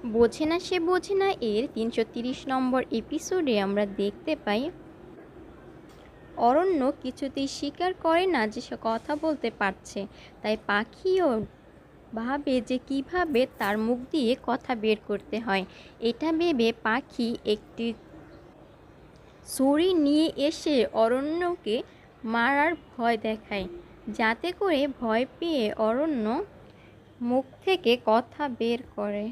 বোঝে না সে বোঝে না এর ৩৩০ নম্বর এপিসোডে আমরা দেখতে পাই অরণ্য কিছুতেই স্বীকার করে না যে সে কথা বলতে পারছে। তাই পাখিও ভাবে যে কিভাবে তার মুখ দিয়ে কথা বের করতে হয়। এটা ভেবে পাখি একটি ছুরি নিয়ে এসে অরণ্যকে মারার ভয় দেখায়, যাতে করে ভয় পেয়ে অরণ্য মুখ থেকে কথা বের করে।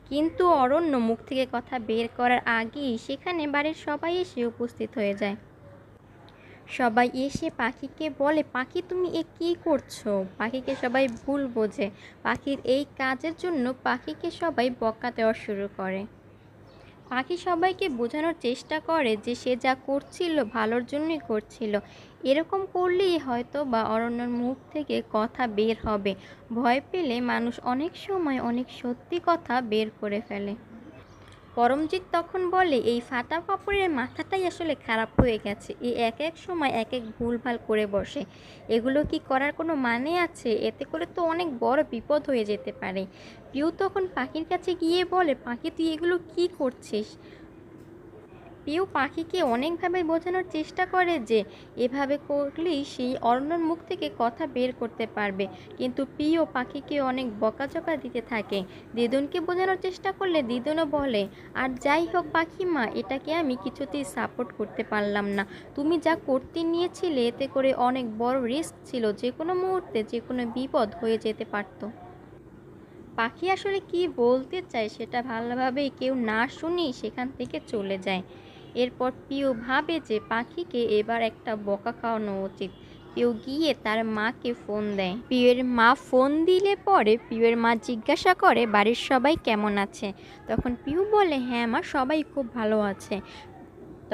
কিন্তু অরণ্য মুখ থেকে কথা বের করার আগেই সেখানে বাড়ির সবাই এসে উপস্থিত হয়ে যায়। সবাই এসে পাখিকে বলে, পাখি তুমি এ কী করছো? পাখিকে সবাই ভুল বোঝে। পাখির এই কাজের জন্য পাখিকে সবাই বকা দেওয়া শুরু করে। পাখি সবাইকে বোঝানোর চেষ্টা করে যে সে যা করছিল ভালোর জন্যই করছিল। এরকম করলেই হয়তো বা অরণ্যর মুখ থেকে কথা বের হবে। ভয় পেলে মানুষ অনেক সময় অনেক সত্যি কথা বের করে ফেলে। পরমজিৎ তখন বলে, এই ফাটা কাপড়ের মাথাটাই আসলে খারাপ হয়ে গেছে। এ এক এক সময় এক এক ভুলভাল করে বসে। এগুলো কি করার কোনো মানে আছে? এতে করে তো অনেক বড় বিপদ হয়ে যেতে পারে। পিউ তখন পাখির কাছে গিয়ে বলে, পাখি তুই এগুলো কি করছিস? পিউ পাখিকে অনেকভাবে বোঝানোর চেষ্টা করে যে এভাবে করলেই সেই অরণ্যর মুখ থেকে কথা বের করতে পারবে। কিন্তু পিউ পাখিকে অনেক বকাঝকা দিতে থাকে। দিদুনকে বোঝানোর চেষ্টা করলে দিদুনও বলে, আর যাই হোক পাখিমা, এটাকে আমি কিছুতেই সাপোর্ট করতে পারলাম না। তুমি যা করতে নিয়েছিলে এতে করে অনেক বড় রিস্ক ছিল, যে কোনো মুহূর্তে যে কোনো বিপদ হয়ে যেতে পারতো। পাখি আসলে কি বলতে চায় সেটা ভালোভাবে কেউ না শুনেই সেখান থেকে চলে যায়। এরপর পিউ ভাবে যে পাখিকে এবার একটা বকা খাওয়ানো উচিত। পিউ গিয়ে তার মাকে ফোন দেয়। পিউয়ের মা ফোন দিলে পরে পিউয়ের মা জিজ্ঞাসা করে বাড়ির সবাই কেমন আছে। তখন পিউ বলে, হ্যাঁ মা, সবাই খুব ভালো আছে।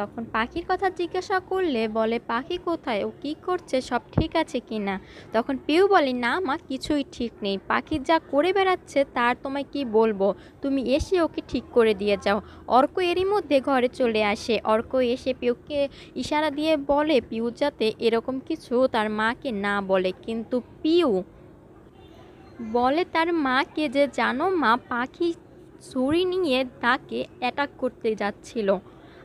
তখন পাখির কথা জিজ্ঞাসা করলে বলে, পাখি কোথায়, ও কী করছে, সব ঠিক আছে কি না? তখন পিউ বলে, না মা, কিছুই ঠিক নেই। পাখি যা করে বেড়াচ্ছে তার তোমায় কি বলবো, তুমি এসে ওকে ঠিক করে দিয়ে যাও। অর্ক এরই মধ্যে ঘরে চলে আসে। অর্ক এসে পিউকে ইশারা দিয়ে বলে পিউ যাতে এরকম কিছু তার মাকে না বলে। কিন্তু পিউ বলে তার মাকে যে, জানো মা, পাখি ছুরি নিয়ে তাকে অ্যাটাক করতে যাচ্ছিল।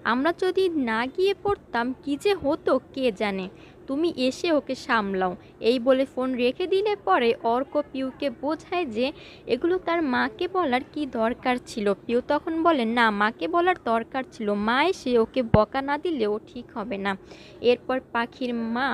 আমরা যদি না গিয়ে পড়তাম কি যে হতো কে জানে। তুমি এসে ওকে সামলাও। এই বলে ফোন রেখে দিলে পরে অর্ক পিউকে বোঝায় যে এগুলো তার মাকে বলার কি দরকার ছিল। পিউ তখন বলে, না, মাকে বলার দরকার ছিল। মা এসে ওকে বকা না দিলেও ঠিক হবে না। এরপর পাখির মা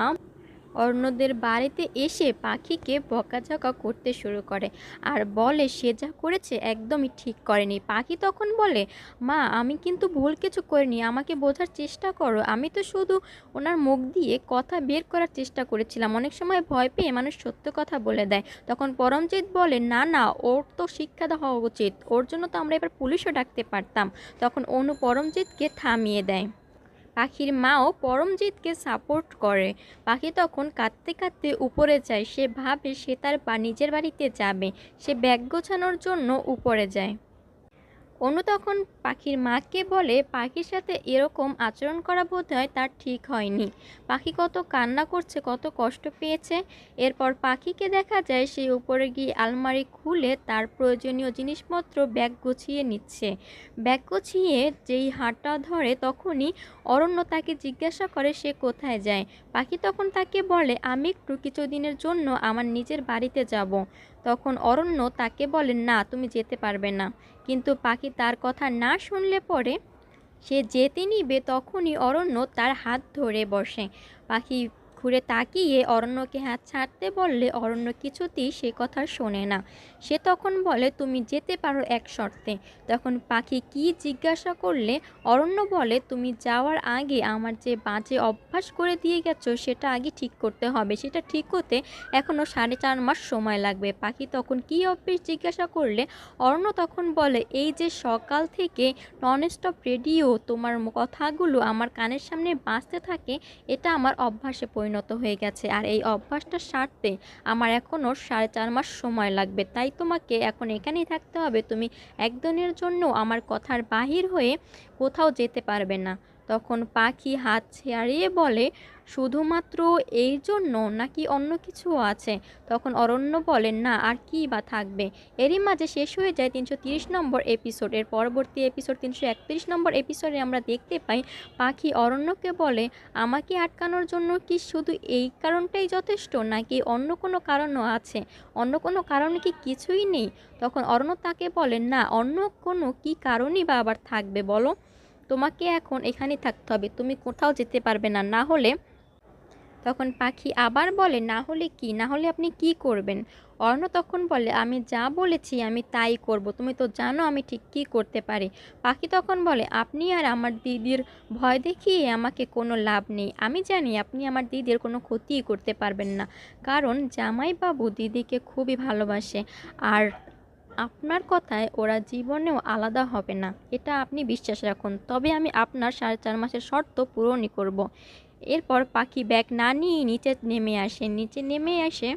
অন্যদের বাড়িতে এসে পাখিকে বকাঝকা করতে শুরু করে আর বলে সে যা করেছে একদমই ঠিক করেনি। পাখি তখন বলে, মা, আমি কিন্তু ভুল কিছু করিনি, আমাকে বোঝার চেষ্টা করো। আমি তো শুধু ওনার মুখ দিয়ে কথা বের করার চেষ্টা করেছিলাম। অনেক সময় ভয় পেয়ে মানুষ সত্য কথা বলে দেয়। তখন পরমজিৎ বলে, না না, ওর তো শিক্ষা দেওয়া উচিত, ওর জন্য তো আমরা এবার পুলিশও ডাকতে পারতাম। তখন অনু পরমজিৎকে থামিয়ে দেয়। পাখির মাও পরমজিৎকে সাপোর্ট করে। পাখি তখন কাঁদতে কাঁদতে উপরে যায়। সে ভাবে সে তার নিজের বাড়িতে যাবে। সে ব্যাগ গোছানোর জন্য উপরে যায়। অনু তখন পাখির মাকে বলে, পাখির সাথে এরকম আচরণ করা বোধহয় তার ঠিক হয়নি। পাখি কত কান্না করছে, কত কষ্ট পেয়েছে। এরপর পাখিকে দেখা যায় সে উপরে গিয়ে আলমারি খুলে তার প্রয়োজনীয় জিনিসপত্র ব্যাগ গুছিয়ে নিচ্ছে। ব্যাগ গুছিয়ে যেই হাঁটা ধরে তখনই অরণ্য তাকে জিজ্ঞাসা করে সে কোথায় যায়। পাখি তখন তাকে বলে, আমি একটু কিছুদিনের জন্য আমার নিজের বাড়িতে যাব। তখন অরণ্য তাকে বলে, না, তুমি যেতে পারবে না। কিন্তু পাখি তার কথা না শুনলে পরে সে যেতে নিবে তখনই অরণ্য তার হাত ধরে বসে। পাখি ঘুরে তাকিয়ে অরণ্যকে হাত ছাড়তে বললে অরণ্য কিছুতেই সে কথা শোনে না। সে তখন বলে, তুমি যেতে পারো এক শর্তে। তখন পাখি কি জিজ্ঞাসা করলে অরণ্য বলে, তুমি যাওয়ার আগে আমার যে বাজে অভ্যাস করে দিয়ে গেছো সেটা আগে ঠিক করতে হবে। সেটা ঠিক হতে এখনও 4.5 মাস সময় লাগবে। পাখি তখন কি অভ্যাস জিজ্ঞাসা করলে অরণ্য তখন বলে, এই যে সকাল থেকে ননস্টপ রেডিও তোমার কথাগুলো আমার কানের সামনে বাজতে থাকে, এটা আমার অভ্যাসে পরিণত হয়ে গেছে। আর এই অভ্যাসটা সারতে আমার এখনও 4.5 মাস সময় লাগবে। তাই তোমাকে এখন এখানেই থাকতে হবে। তুমি একদিনের জন্য আমার কথার বাহির হয়ে কোথাও যেতে পারবে না। তখন পাখি হাত ছাড়িয়ে বলে, শুধুমাত্র এই জন্য নাকি অন্য কিছু আছে? তখন অরণ্য বলে, না আর কি বা থাকবে। এরই মাঝে শেষ হয়ে যায় ৩৩০ নম্বর এপিসোড। এর পরবর্তী এপিসোড ৩৩১ নম্বর এপিসোডে আমরা দেখতে পাই পাখি অরণ্যকে বলে, আমাকে আটকানোর জন্য কি শুধু এই কারণটাই যথেষ্ট, নাকি অন্য কোনো কারণও আছে? অন্য কোনো কারণ কি কিছুই নেই? তখন অরণ্য তাকে বলে, না, অন্য কোনো কি কারণই বা আবার থাকবে বলো? তোমাকে এখন এখানেই থাকতে হবে, তুমি কোথাও যেতে পারবে না, না হলে। তখন পাখি আবার বলে, না হলে কি? না হলে আপনি কি করবেন? অর্ণ তখন বলে, আমি যা বলেছি আমি তাই করব, তুমি তো জানো আমি ঠিক কী করতে পারি। পাখি তখন বলে, আপনি আর আমার দিদির ভয় দেখিয়ে আমাকে কোনো লাভ নেই। আমি জানি আপনি আমার দিদির কোনো ক্ষতিই করতে পারবেন না, কারণ জামাইবাবু দিদিকে খুবই ভালোবাসে, আর আপনার কথায় ওরা জীবনেও আলাদা হবে না, এটা আপনি বিশ্বাস রাখুন। তবে আমি আপনার 4.5 মাসের শর্ত পূরণই করব। এরপর পাখি ব্যাগ না নিয়ে নিচে নেমে আসে,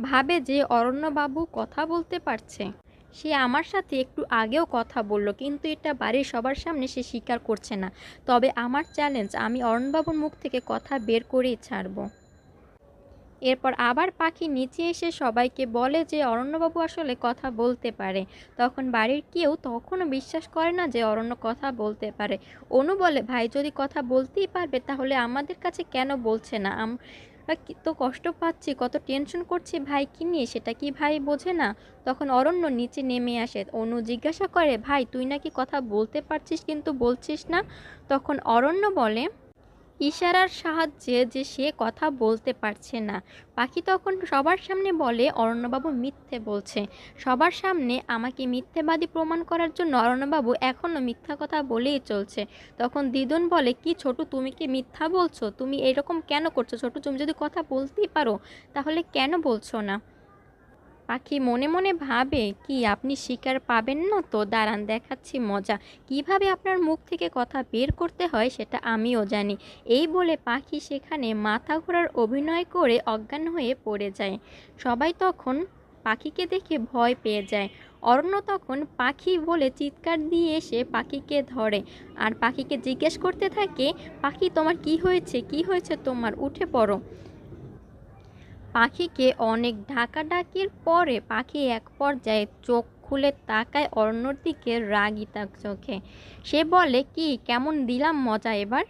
ভাবে যে অরণ্যবাবু কথা বলতে পারছে। সে আমার সাথে একটু আগেও কথা বলল, কিন্তু এটা বাড়ির সবার সামনে সে স্বীকার করছে না। তবে আমার চ্যালেঞ্জ, আমি অরণ্যবাবুর মুখ থেকে কথা বের করেই ছাড়ব। এরপর আবার পাখি নিচে এসে সবাইকে বলে যে অরণ্যবাবু আসলে কথা বলতে পারে। তখন বাড়ির কেউ তখনও বিশ্বাস করে না যে অরণ্য কথা বলতে পারে। অনু বলে, ভাই যদি কথা বলতেই পারবে তাহলে আমাদের কাছে কেন বলছে না? আমরা তো কষ্ট পাচ্ছি, কত টেনশন করছি ভাইকে নিয়ে, সেটা কি ভাই বোঝে না? তখন অরণ্য নিচে নেমে আসে। অনু জিজ্ঞাসা করে, ভাই তুই নাকি কথা বলতে পারছিস কিন্তু বলছিস না? তখন অরণ্য বলে ইশারার সাহায্যে যে সে কথা বলতে পারছে না। পাখি তখন সবার সামনে বলে, অরণ্যবাবু মিথ্যে বলছে। সবার সামনে আমাকে মিথ্যেবাদী প্রমাণ করার জন্য অরণ্যবাবু এখনও মিথ্যা কথা বলেই চলছে। তখন দিদুন বলে, কি ছোটু, তুমি কি মিথ্যা বলছো? তুমি এরকম কেন করছো ছোটু? তুমি যদি কথা বলতেই পারো তাহলে কেন বলছো না? পাখি মনে মনে ভাবে, কি আপনি শিকার পাবেন না তো? দাঁড়ান, দেখাচ্ছি মজা। কিভাবে আপনার মুখ থেকে কথা বের করতে হয় সেটা আমিও জানি। এই বলে পাখি সেখানে মাথা ঘোরার অভিনয় করে অজ্ঞান হয়ে পড়ে যায়। সবাই তখন পাখিকে দেখে ভয় পেয়ে যায়। অরণ্য তখন পাখি বলে চিৎকার দিয়ে এসে পাখিকে ধরে, আর পাখিকে জিজ্ঞেস করতে থাকে, পাখি তোমার কি হয়েছে, কি হয়েছে তোমার, উঠে পড়ো। পাখিকে অনেক ডাকাডাকির পরে পাখি এক পর্যায়ে চোখ খুলে তাকায় অরণ্যর দিকে রাগী তাক চোখে। সে বলে, কি কেমন দিলাম মজা এবার?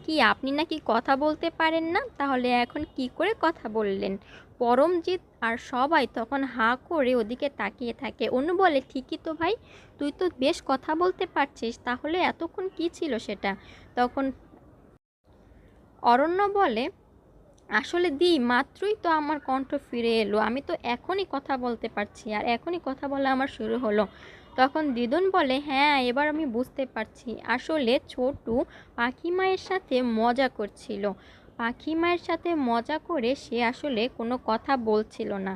কি আপনি নাকি কথা বলতে পারেন না? তাহলে এখন কি করে কথা বললেন? পরমজিৎ আর সবাই তখন হাঁ করে ওদিকে তাকিয়ে থাকে। অনু বলে, ঠিকই তো ভাই, তুই তো বেশ কথা বলতে পারছিস, তাহলে এতক্ষণ কি ছিল সেটা? তখন অরণ্য বলে, আসলে মাত্রই তো আমার কণ্ঠ ফিরে এলো, আমি তো এখনই কথা বলতে পারছি, আর এখনই কথা বলা আমার শুরু হলো। তখন দিদুন বলে, হ্যাঁ এবার আমি বুঝতে পারছি, আসলে ছোটু পাখি মায়ের সাথে মজা করছিল। পাখি মায়ের সাথে মজা করে সে আসলে কোনো কথা বলছিল না।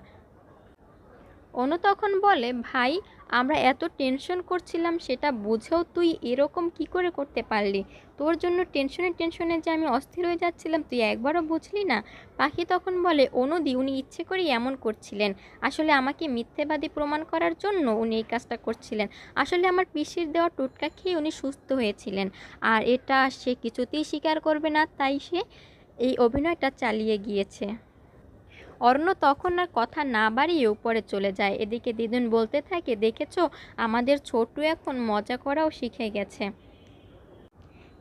অনু তখন বলে, ভাই আমরা এত টেনশন করছিলাম, সেটা বুঝেও তুই এরকম কি করে করতে পারলি? তোর জন্য টেনশনে টেনশনে যে আমি অস্থির হয়ে যাচ্ছিলাম, তুই একবারও বুঝলি না? পাখি তখন বলে, অনুদি উনি ইচ্ছে করেই এমন করছিলেন, আসলে আমাকে মিথ্যেবাদী প্রমাণ করার জন্য উনি এই কাজটা করছিলেন। আসলে আমার পিসির দেওয়া টোটকা খেয়ে উনি সুস্থ হয়েছিলেন, আর এটা সে কিছুতেই স্বীকার করবে না, তাই সে এই অভিনয়টা চালিয়ে গিয়েছে। অরণ্য তখন আর কথা না বাড়িয়ে উপরে চলে যায়। এদিকে দিদুন বলতে থাকে, দেখেছো, আমাদের ছোট্টু এখন মজা করাও শিখে গেছে।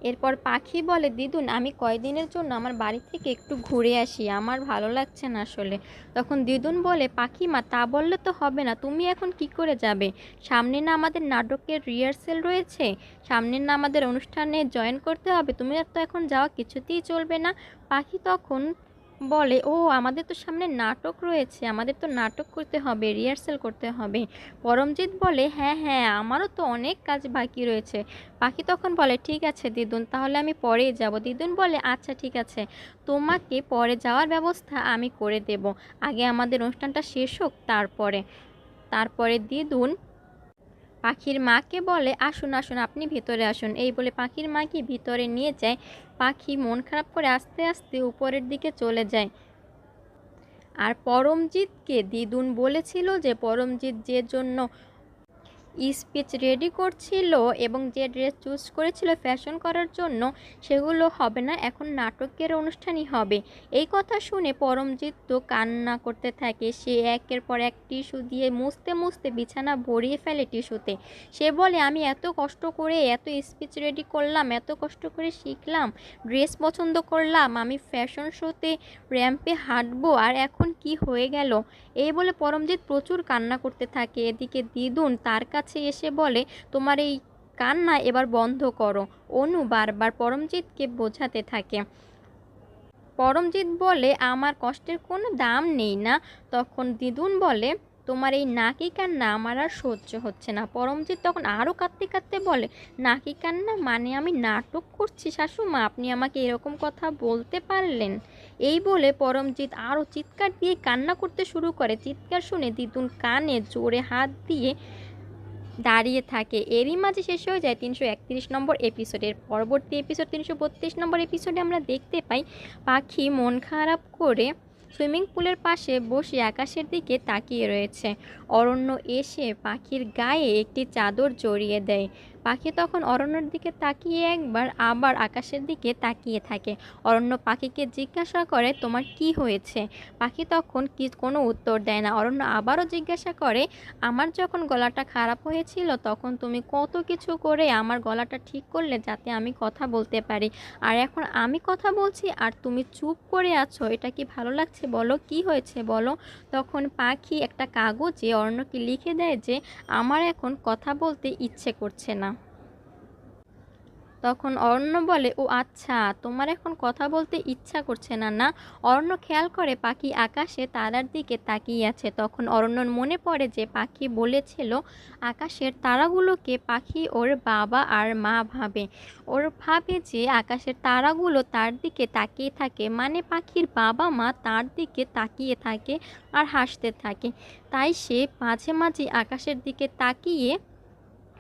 এরপর পাখি বলে, দিদুন আমি কয়দিনের জন্য আমার বাড়ি থেকে একটু ঘুরে আসি, আমার ভালো লাগছে না আসলে। তখন দিদুন বলে, পাখিমা তা বললে তো হবে না, তুমি এখন কি করে যাবে? সামনে না আমাদের নাটকের রিহার্সেল রয়েছে, সামনে না আমাদের অনুষ্ঠানে জয়েন করতে হবে, তুমি তো এখন যাওয়া কিছুতেই চলবে না। পাখি তখন বলে, ও আমাদের তো সামনে নাটক রয়েছে, আমাদের তো নাটক করতে হবে, রিহার্সেল করতে হবে। পরমজিৎ বলে, হ্যাঁ হ্যাঁ আমারও তো অনেক কাজ বাকি রয়েছে। পাখি তখন বলে, ঠিক আছে দিদুন, তাহলে আমি পরেই যাব। দিদুন বলে, আচ্ছা ঠিক আছে, তোমাকে পরে যাওয়ার ব্যবস্থা আমি করে দেব, আগে আমাদের অনুষ্ঠানটা শেষ হোক তারপরে। তারপরে দিদুন পাখির মাকে বলে, আসুন আসুন আপনি ভিতরে আসুন। এই বলে পাখির মাকে ভিতরে নিয়ে যায়। পাখি মন খারাপ করে আস্তে আস্তে উপরের দিকে চলে যায়। আর পরমজিৎকে দিদুন বলেছিল যে পরমজিৎ যে জন্য স্পিচ রেডি করছিল এবং যে ড্রেস চুজ করেছিল ফ্যাশন করার জন্য সেগুলো হবে না, এখন নাটকের অনুষ্ঠানই হবে। এই কথা শুনে পরমজিৎ তো কান্না করতে থাকে। সে একের পর এক টিস্যু দিয়ে মুছতে মুছতে বিছানা ভরিয়ে ফেলে টিস্যুতে। সে বলে, আমি এত কষ্ট করে এত স্পিচ রেডি করলাম, এত কষ্ট করে শিখলাম, ড্রেস পছন্দ করলাম, আমি ফ্যাশন শোতে র্যাম্পে হাঁটবো, আর এখন কি হয়ে গেল। এই বলে পরমজিৎ প্রচুর কান্না করতে থাকে। এদিকে দিদুন তার কাছে এসে বলে, তোমার এই কান্না এবার বন্ধ করো। অনু বারবার পরমজিৎকে বোঝাতে থাকে। পরমজিৎ বলে, আমার কষ্টের কোনো দাম নেই না। তখন দিদুন বলে, তোমার এই নাকি কান্না আমার আর সহ্য হচ্ছে না। পরমজিৎ তখন আরও কাঁদতে কাঁদতে বলে, নাকি কান্না মানে আমি নাটক করছি শাশুমা, আপনি আমাকে এরকম কথা বলতে পারলেন। এই বলে পরমজিৎ আরও চিৎকার দিয়ে কান্না করতে শুরু করে। চিৎকার শুনে দিদুন কানে জোরে হাত দিয়ে দাঁড়িয়ে থাকে। এরই মাঝে শেষ হয়ে যায় 331 নম্বর এপিসোডের। পরবর্তী এপিসোড 332 নম্বর এপিসোডে আমরা দেখতে পাই পাখি মন খারাপ করে সুইমিং পুলের পাশে বসে আকাশের দিকে তাকিয়ে রয়েছে। অরণ্য এসে পাখির গায়ে একটি চাদর জড়িয়ে দেয়। পাখি তখন অরণ্যের দিকে তাকিয়ে একবার আবার আকাশের দিকে তাকিয়ে থাকে। অরণ্য পাখিকে জিজ্ঞাসা করে, তোমার কি হয়েছে? পাখি তখন কোনো উত্তর দেয় না। অরণ্য আবারও জিজ্ঞাসা করে, আমার যখন গলাটা খারাপ হয়েছিল তখন তুমি কত কিছু করে আমার গলাটা ঠিক করলে যাতে আমি কথা বলতে পারি, আর এখন আমি কথা বলছি আর তুমি চুপ করে আছো, এটা কি ভালো লাগছে বলো, কি হয়েছে বলো। তখন পাখি একটা কাগজে অরণ্যকে লিখে দেয় যে আমার এখন কথা বলতে ইচ্ছে করছে না। তখন অরণ্য বলে, ও আচ্ছা, তোমার এখন কথা বলতে ইচ্ছা করছে না না। অরণ্য খেয়াল করে পাখি আকাশে তারার দিকে তাকিয়ে আছে। তখন অরণ্যর মনে পড়ে যে পাখি বলেছিল আকাশের তারাগুলোকে পাখি ওর বাবা আর মা ভাবে। ওর ভাবে যে আকাশের তারাগুলো তার দিকে তাকিয়ে থাকে, মানে পাখির বাবা মা তার দিকে তাকিয়ে থাকে আর হাসতে থাকে। তাই সে মাঝে মাঝে আকাশের দিকে তাকিয়ে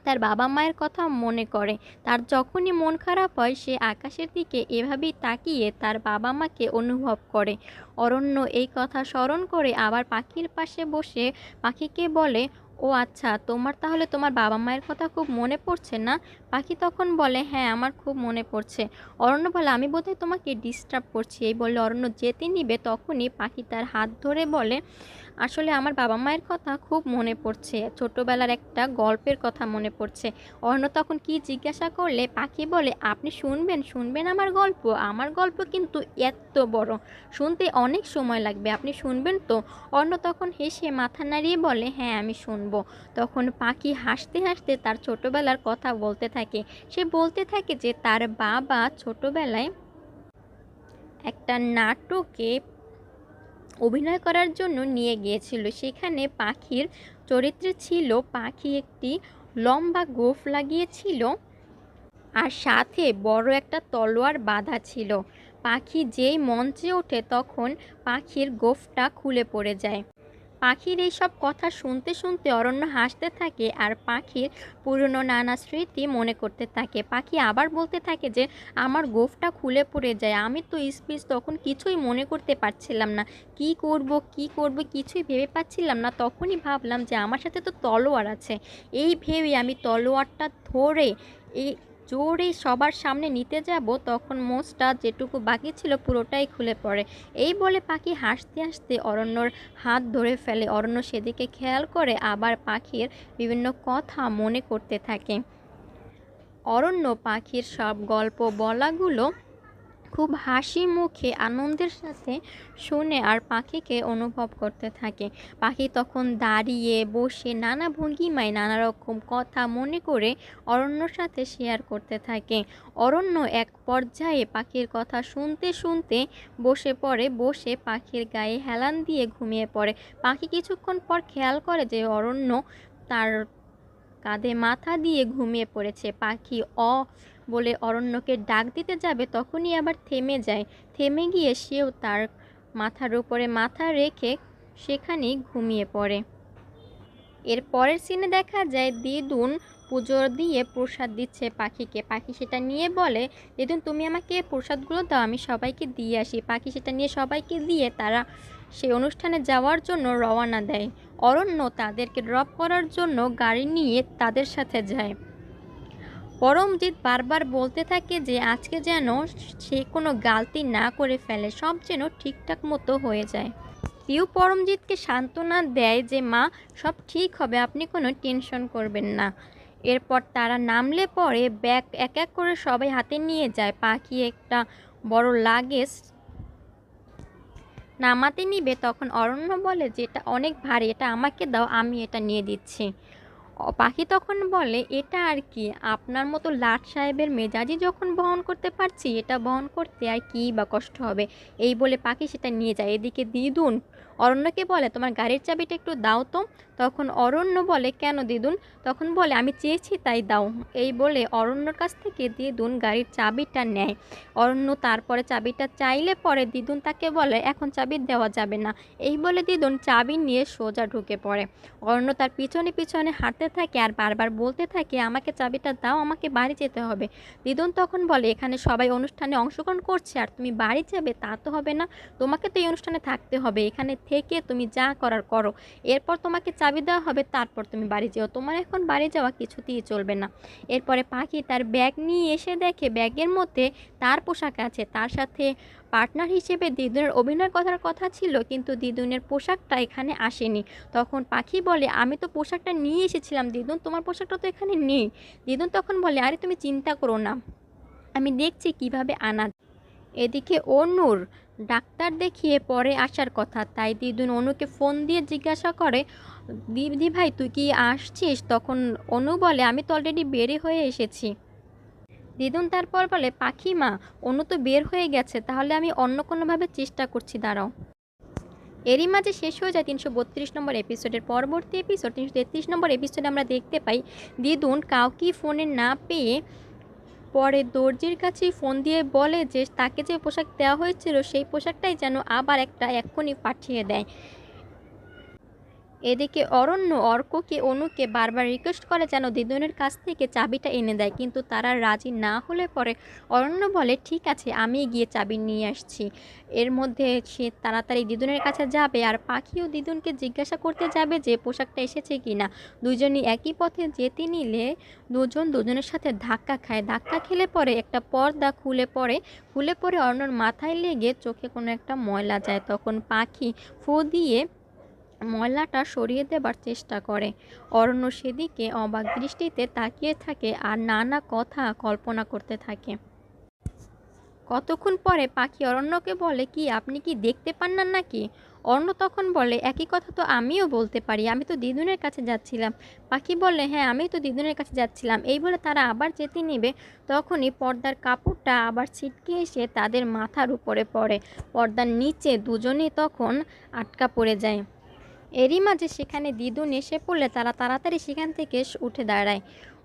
তার বাবা মায়ের কথা মনে করে। তার যখনই মন খারাপ হয় সে আকাশের দিকে এভাবেই তাকিয়ে তার বাবা মাকে অনুভব করে। অরণ্য এই কথা স্মরণ করে আবার পাখির পাশে বসে পাখিকে বলে, ও আচ্ছা, তোমার তাহলে তোমার বাবা মায়ের কথা খুব মনে পড়ছে না? পাখি তখন বলে, হ্যাঁ, আমার খুব মনে পড়ছে। অরণ্য বলে, আমি বোধহয় তোমাকে ডিস্টার্ব করছি। এই বলে অরণ্য যেতে নিবে তখনই পাখি তার হাত ধরে বলে, আসলে আমার বাবা মায়ের কথা খুব মনে পড়ছে, ছোটবেলার একটা গল্পের কথা মনে পড়ছে। অর্ণ তখন কি জিজ্ঞাসা করলে পাখি বলে, আপনি শুনবেন শুনবেন আমার গল্প কিন্তু এত বড়, শুনতে অনেক সময় লাগবে, আপনি শুনবেন তো? অর্ণ তখন হেসে মাথা নাড়িয়ে বলে, হ্যাঁ, আমি শুনবো। তখন পাখি হাসতে হাসতে তার ছোটবেলার কথা বলতে থাকে। সে বলতে থাকে যে তার বাবা ছোটবেলায় একটা নাটকে অভিনয় করার জন্য নিয়ে গিয়েছিল। সেখানে পাখির চরিত্রে ছিল পাখি একটি লম্বা গোঁফ লাগিয়েছিল আর সাথে বড় একটা তলোয়ার বাঁধা ছিল। পাখি যেই মঞ্চে ওঠে তখন পাখির গোঁফটা খুলে পড়ে যায়। পাখির এইসব কথা শুনতে শুনতে অরণ্য হাসতে থাকে আর পাখির পুরনো নানা স্মৃতি মনে করতে থাকে। পাখি আবার বলতে থাকে যে আমার গোঁফটা খুলে পড়ে যায়, আমি তো স্পিচ তখন কিছুই মনে করতে পারছিলাম না, কি করব কি করব কিছুই ভেবে পাচ্ছিলাম না। তখনই ভাবলাম যে আমার সাথে তো তলোয়ার আছে, এই ভেবে আমি তলোয়ারটা ধরে এই জোরে সবার সামনে নিতে যাব, তখন মোষটা যেটুকু বাকি ছিল পুরোটাই খুলে পড়ে। এই বলে পাখি হাসতে হাসতে অরণ্যর হাত ধরে ফেলে। অরণ্য সেদিকে খেয়াল করে আবার পাখির বিভিন্ন কথা মনে করতে থাকে। অরণ্য পাখির সব গল্প বলাগুলো খুব হাসি মুখে আনন্দের সাথে শুনে আর পাখিকে অনুভব করতে থাকে। পাখি তখন দাঁড়িয়ে বসে নানা ভঙ্গিমায় নানা রকম কথা মনে করে অরণ্যর সাথে শেয়ার করতে থাকে। অরণ্য এক পর্যায়ে পাখির কথা শুনতে শুনতে বসে পাখির গায়ে হেলান দিয়ে ঘুমিয়ে পড়ে। পাখি কিছুক্ষণ পর খেয়াল করে যে অরণ্য তার কাঁধে মাথা দিয়ে ঘুমিয়ে পড়েছে। পাখি বলে অরণ্যকে ডাক দিতে যাবে তখনই আবার থেমে যায়। থেমে গিয়ে সেও তার মাথার উপরে মাথা রেখে সেখানেই ঘুমিয়ে পড়ে। এর পরের সিনে দেখা যায় দিদুন পুজো দিয়ে প্রসাদ দিচ্ছে পাখিকে। পাখি সেটা নিয়ে বলে, দিদুন তুমি আমাকে প্রসাদগুলো দাও, আমি সবাইকে দিয়ে আসি। পাখি সেটা নিয়ে সবাইকে দিয়ে তারা সেই অনুষ্ঠানে যাওয়ার জন্য রওনা দেয়। অরণ্য তাদেরকে ড্রপ করার জন্য গাড়ি নিয়ে তাদের সাথে যায়। পরমজিৎ বারবার বলতে থাকে যে আজকে যেন সে কোনো গালতি না করে ফেলে, সব যেন ঠিকঠাক মতো হয়ে যায়। পিউ পরমজিৎকে সান্ত্বনা দেয় যে মা, সব ঠিক হবে, আপনি কোনো টেনশন করবেন না। এরপর তারা নামলে পরে ব্যাগ এক এক করে সবাই হাতে নিয়ে যায়। পাখি একটা বড় লাগেজ নামাতে নিবে, তখন অরণ্য বলে যে এটা অনেক ভারী, এটা আমাকে দাও, আমি এটা নিয়ে দিচ্ছি। পাখি তখন বলে এটা আর কি, আপনার মতো লাট সাহেবের মেজাজি যখন বহন করতে পারছি, এটা বহন করতে আর কি বা কষ্ট হবে। এই বলে পাখি সেটা নিয়ে যায়। এদিকে দিদুন অরণ্যকে বলে তোমার গাড়ির চাবিটা একটু দাও তো। তখন অরণ্য বলে কেন দিদুন? তখন বলে আমি চেয়েছি তাই দাও। এই বলে অরণ্যর কাছ থেকে দিদুন গাড়ির চাবিটা নেয়। অরণ্য তারপরে চাবিটা চাইলে পরে দিদুন তাকে বলে এখন চাবি দেওয়া যাবে না। এই বলে দিদুন চাবি নিয়ে সোজা ঢুকে পড়ে। অরণ্য তার পিছনে পিছনে হাঁটতে থাকে আর বারবার বলতে থাকে আমাকে চাবিটা দাও, আমাকে বাড়ি যেতে হবে। দিদুন তখন বলে এখানে সবাই অনুষ্ঠানে অংশগ্রহণ করছে আর তুমি বাড়ি যাবে, তা তো হবে না, তোমাকে তো এই অনুষ্ঠানে থাকতে হবে, এখানে থেকে তুমি যা করার করো, এরপর তোমাকে চাবি দেওয়া হবে, তারপর তুমি বাড়ি যেও, তোমার এখন বাড়ি যাওয়া কিছুতেই চলবে না। এরপরে পাখি তার ব্যাগ নিয়ে এসে দেখে ব্যাগের মধ্যে তার পোশাক আছে, তার সাথে পার্টনার হিসেবে দিদুনের অভিনয় করার কথা ছিল, কিন্তু দিদুনের পোশাকটা এখানে আসেনি। তখন পাখি বলে আমি তো পোশাকটা নিয়ে এসেছিলাম দিদুন, তোমার পোশাকটা তো এখানে নেই। দিদুন তখন বলে আরে তুমি চিন্তা করো না, আমি দেখছি কিভাবে আনা। এদিকে অনুর ডাক্তার দেখিয়ে পরে আসার কথা, তাই দিদুন অনুকে ফোন দিয়ে জিজ্ঞাসা করে দিদি ভাই তুই কি আসছিস? তখন অনু বলে আমি তো অলরেডি বেরে হয়ে এসেছি। দিদুন তারপর বলে পাখি মা, অনু তো বের হয়ে গেছে, তাহলে আমি অন্য কোনোভাবে চেষ্টা করছি, দাঁড়াও। এরই মাঝে শেষ হয়ে যায় 332 নম্বর এপিসোডের পরবর্তী এপিসোড 333 নম্বর এপিসোডে আমরা দেখতে পাই দিদুন কাউকে ফোনে না পেয়ে পরে দর্জির কাছেই ফোন দিয়ে বলে যে তাকে যে পোশাক দেওয়া হয়েছিল সেই পোশাকটাই যেন আবার একটা এক্ষুনি পাঠিয়ে দেয়। এদিকে অরণ্য অর্ককে অনুকে বারবার রিকোয়েস্ট করে যেন দিদুনের কাছ থেকে চাবিটা এনে দেয়, কিন্তু তারা রাজি না হলে পরে অরণ্য বলে ঠিক আছে আমি গিয়ে চাবি নিয়ে আসছি। এর মধ্যে সে তাড়াতাড়ি দিদুনের কাছে যাবে আর পাখিও দিদুনকে জিজ্ঞাসা করতে যাবে যে পোশাকটা এসেছে কিনা। দুজনই একই পথে যেতে নিলে দুজন দুজনের সাথে ধাক্কা খায়। ধাক্কা খেলে পরে একটা পর্দা খুলে পরে অরণ্যর মাথায় লেগে চোখে কোনো একটা ময়লা যায়। তখন পাখি ফু দিয়ে ময়লাটা সরিয়ে দেবার চেষ্টা করে। অরণ্য সেদিকে অবাক দৃষ্টিতে তাকিয়ে থাকে আর নানা কথা কল্পনা করতে থাকে। কতক্ষণ পরে পাখি অরণ্যকে বলে কি আপনি কি দেখতে পান না নাকি? অরণ্য তখন বলে একই কথা তো আমিও বলতে পারি, আমি তো দিদুনের কাছে যাচ্ছিলাম। পাখি বলে হ্যাঁ আমি তো দিদুনের কাছে যাচ্ছিলাম। এই বলে তারা আবার যেতে নেবে, তখনই পর্দার কাপড়টা আবার ছিটকে এসে তাদের মাথার উপরে পড়ে। পর্দার নিচে দুজনেই তখন আটকা পড়ে যায়। এরই মাঝে সেখানে দিদুন এসে পড়লে তারা তাড়াতাড়ি সেখান থেকে উঠে দাঁড়ায়।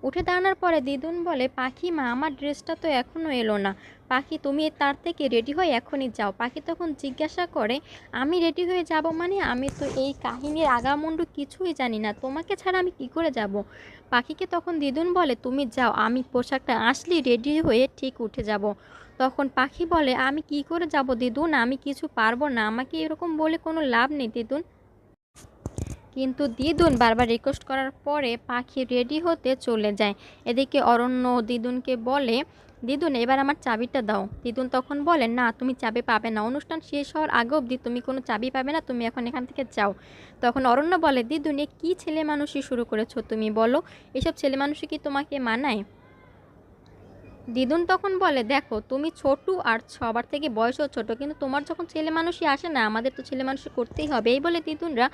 উঠে দাঁড়ানোর পরে দিদুন বলে পাখি মা আমার ড্রেসটা তো এখনও এলো না, পাখি তুমি তার থেকে রেডি হয়ে এখনই যাও। পাখি তখন জিজ্ঞাসা করে আমি রেডি হয়ে যাব মানে? আমি তো এই কাহিনীর আগামুন্ডু কিছুই জানি না, তোমাকে ছাড়া আমি কি করে যাব? পাখিকে তখন দিদুন বলে তুমি যাও, আমি পোশাকটা আসলেই রেডি হয়ে ঠিক উঠে যাব। তখন পাখি বলে আমি কি করে যাব দিদুন, আমি কিছু পারবো না, আমাকে এরকম বলে কোনো লাভ নেই দিদুন। কিন্তু দিদুন বারবার রিকোয়েস্ট করার পরে পাখি রেডি হতে চলে যায়। এদিকে অরণ্য দিদুনকে বলে দিদুন এবার আমার চাবিটা দাও। দিদুন তখন বলে না তুমি চাবি পাবে না, অনুষ্ঠান শেষ হওয়ার আগে অবধি তুমি কোনো চাবি পাবে না, তুমি এখন এখান থেকে যাও। তখন অরণ্য বলে দিদুন এ কী ছেলে মানুষই শুরু করেছো তুমি, বলো এসব ছেলে মানুষই কি তোমাকে মানায়? দিদুন তখন বলে দেখো তুমি ছোটু আর সবার থেকে বয়সও ছোট, কিন্তু তোমার যখন ছেলে মানুষই আসে না, আমাদের তো ছেলে মানুষই করতেই হবে। এই বলে দিদুনরা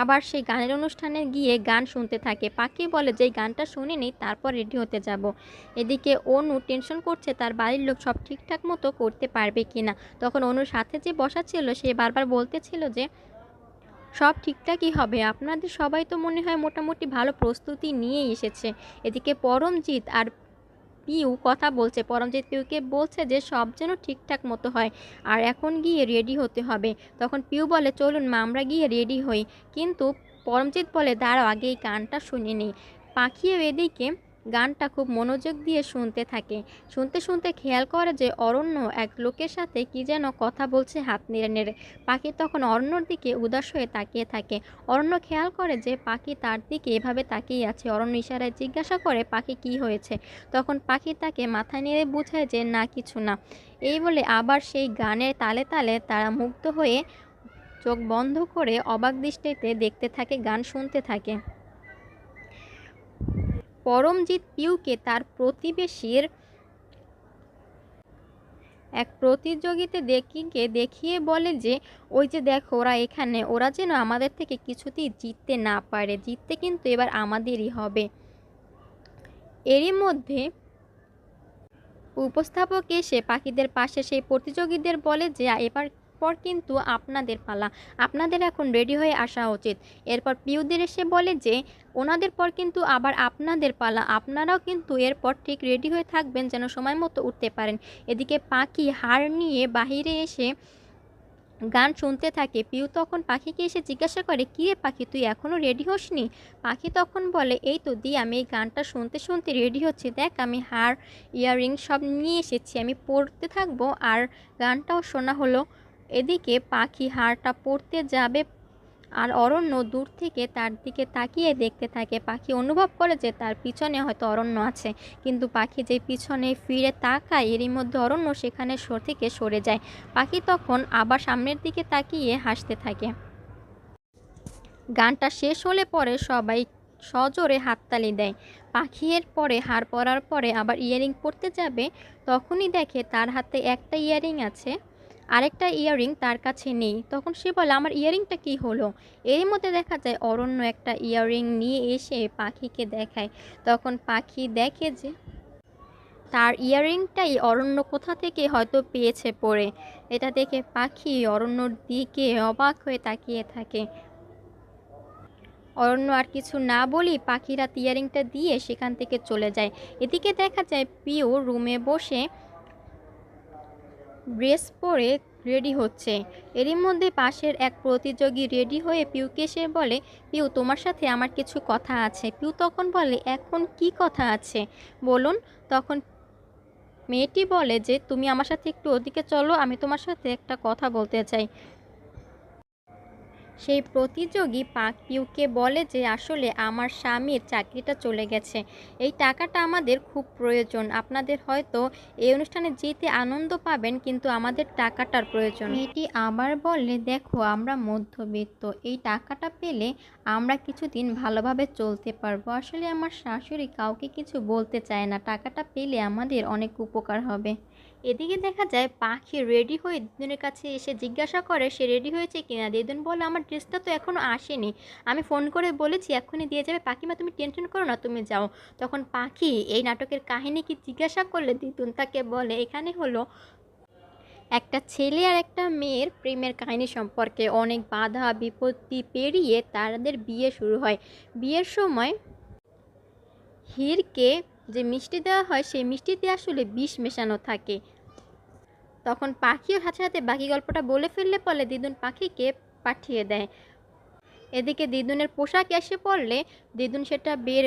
আবার সেই গানের অনুষ্ঠানে গিয়ে গান শুনতে থাকে। পাখি বলে যে গানটা শুনে নেই তারপর রেডি হতে যাব। এদিকে অনু টেনশন করছে তার বাড়ির লোক সব ঠিকঠাক মতো করতে পারবে কিনা। তখন অনুর সাথে যে বসা ছিল সে বারবার বলতেছিল যে সব ঠিকঠাকই হবে, আপনাদের সবাই তো মনে হয় মোটামুটি ভালো প্রস্তুতি নিয়ে এসেছে। এদিকে পরমজিৎ আর পিউ কথা বলছে, পরমজিৎ পিউকে বলছে যে সব যেন ঠিকঠাক মতো হয় আর এখন গিয়ে রেডি হতে হবে। তখন পিউ বলে চলুন মা আমরা গিয়ে রেডি হই, কিন্তু পরমজিৎ বলে দাঁড়াও আগে এই গানটা শুনে নিই। পাখিও এদিকে গানটা খুব মনোযোগ দিয়ে শুনতে থাকে। শুনতে শুনতে খেয়াল করে যে অরণ্য এক লোকের সাথে কি যেন কথা বলছে হাত নেড়ে নেড়ে। পাখি তখন অরণ্যর দিকে উদাস হয়ে তাকিয়ে থাকে। অরণ্য খেয়াল করে যে পাখি তার দিকে এভাবে তাকিয়ে আছে। অরণ্য ইশারায় জিজ্ঞাসা করে পাখি কি হয়েছে। তখন পাখি তাকে মাথা নেড়ে বোঝায় যে না, কিছু না। এই বলে আবার সেই গানের তালে তালে তারা মুগ্ধ হয়ে চোখ বন্ধ করে অবাক দৃষ্টিতে দেখতে থাকে, গান শুনতে থাকে। পরমজিৎ পিউকে তার প্রতিবেশীর এক প্রতিযোগিতা দেখিয়ে বলে যে ওই যে দেখো ওরা এখানে, ওরা যেন আমাদের থেকে কিছুতেই জিততে না পারে, জিততে কিন্তু এবার আমাদেরই হবে। এরই মধ্যে উপস্থাপক এসে পাখিদের পাশে সেই প্রতিযোগীদের বলে যে এবার পর কিন্তু আপনাদের পালা, আপনাদের এখন রেডি হয়ে আসা উচিত। এরপর পিউদের এসে বলে যে ওনাদের পর কিন্তু আবার আপনাদের পালা, আপনারাও কিন্তু এরপর ঠিক রেডি হয়ে থাকবেন যেন সময় মতো উঠতে পারেন। এদিকে পাখি হার নিয়ে বাহিরে এসে গান শুনতে থাকে। পিউ তখন পাখিকে এসে জিজ্ঞাসা করে, কী রে পাখি, তুই এখনও রেডি হসনি? পাখি তখন বলে, এই তো দি, আমি এই গানটা শুনতে শুনতে রেডি হচ্ছি, দেখ আমি হার ইয়াররিং সব নিয়ে এসেছি, আমি পড়তে থাকবো আর গানটাও শোনা হলো। এদিকে পাখি হারটা পড়তে যাবে আর অরণ্য দূর থেকে তার দিকে তাকিয়ে দেখতে থাকে। পাখি অনুভব করে যে তার পিছনে হয়তো অরণ্য আছে, কিন্তু পাখি যে পিছনে ফিরে তাকায় এরই মধ্যে অরণ্য সেখানে থেকে সরে যায়। পাখি তখন আবার সামনের দিকে তাকিয়ে হাসতে থাকে। গানটা শেষ হলে পরে সবাই সজোরে হাততালি দেয়। পাখি এর পরে হার পরার পরে আবার ইয়ারিং পরতে যাবে, তখনই দেখে তার হাতে একটা ইয়ারিং আছে, আরেকটা ইয়ারিং তার কাছে নেই। তখন সে বলে, আমার ইয়ারিংটা কি হলো? এরই মধ্যে দেখা যায় অরণ্য একটা ইয়ারিং নিয়ে এসে পাখিকে দেখায়। তখন পাখি দেখে যে তার ইয়ারিংটাই অরণ্য কোথা থেকে হয়তো পেয়েছে পড়ে। এটা দেখে পাখি অরণ্যর দিকে অবাক হয়ে তাকিয়ে থাকে। অরণ্য আর কিছু না বলেই পাখিরা ইয়ারিংটা দিয়ে সেখান থেকে চলে যায়। এদিকে দেখা যায় পিউ রুমে বসে ড্রেস পরে রেডি হচ্ছে। এরই মধ্যে পাশের এক প্রতিযোগী রেডি হয়ে পিউকে এসে বলে, পিউ তোমার সাথে আমার কিছু কথা আছে। পিউ তখন বলে, এখন কি কথা আছে বলুন। তখন মেয়েটি বলে যে তুমি আমার সাথে একটু ওদিকে চলো, আমি তোমার সাথে একটা কথা বলতে চাই। সেই প্রতিযোগী পিউকে বলে যে আসলে আমার স্বামীর চাকরিটা চলে গেছে, এই টাকাটা আমাদের খুব প্রয়োজন, আপনাদের হয়তো এই অনুষ্ঠানে যেতে আনন্দ পাবেন কিন্তু আমাদের টাকাটার প্রয়োজন। মেয়েটি আবার বলে, দেখো আমরা মধ্যবিত্ত, এই টাকাটা পেলে আমরা কিছুদিন ভালোভাবে চলতে পারবো। আসলে আমার শাশুড়ি কাউকে কিছু বলতে চায় না, টাকাটা পেলে আমাদের অনেক উপকার হবে। এদিকে দেখা যায় পাখি রেডি হয়ে দিদুনের কাছে এসে জিজ্ঞাসা করে সে রেডি হয়েছে কিনা। দিদুন বলে, আমার ড্রেসটা তো এখনও আসেনি, আমি ফোন করে বলেছি এক্ষুনি দিয়ে যাবে। পাখিমা তুমি টেনশন করো না, তুমি যাও। তখন পাখি এই নাটকের কাহিনী কি জিজ্ঞাসা করলে দিদুন তাকে বলে এখানে হলো একটা ছেলে আর একটা মেয়ের প্রেমের কাহিনী সম্পর্কে। অনেক বাধা বিপত্তি পেরিয়ে তাদের বিয়ে শুরু হয়। বিয়ের সময় হীরকে যে মিষ্টি দেওয়া হয় সেই মিষ্টিতে আসলে বিষ মেশানো থাকে। তখন পাখিও সাথে সাথে বাকি গল্পটা বলে ফেললে পরে দিদুন পাখিকে পাঠিয়ে দেয়। এদিকে দিদুনের পোশাক এসে পড়লে দিদুন সেটা বের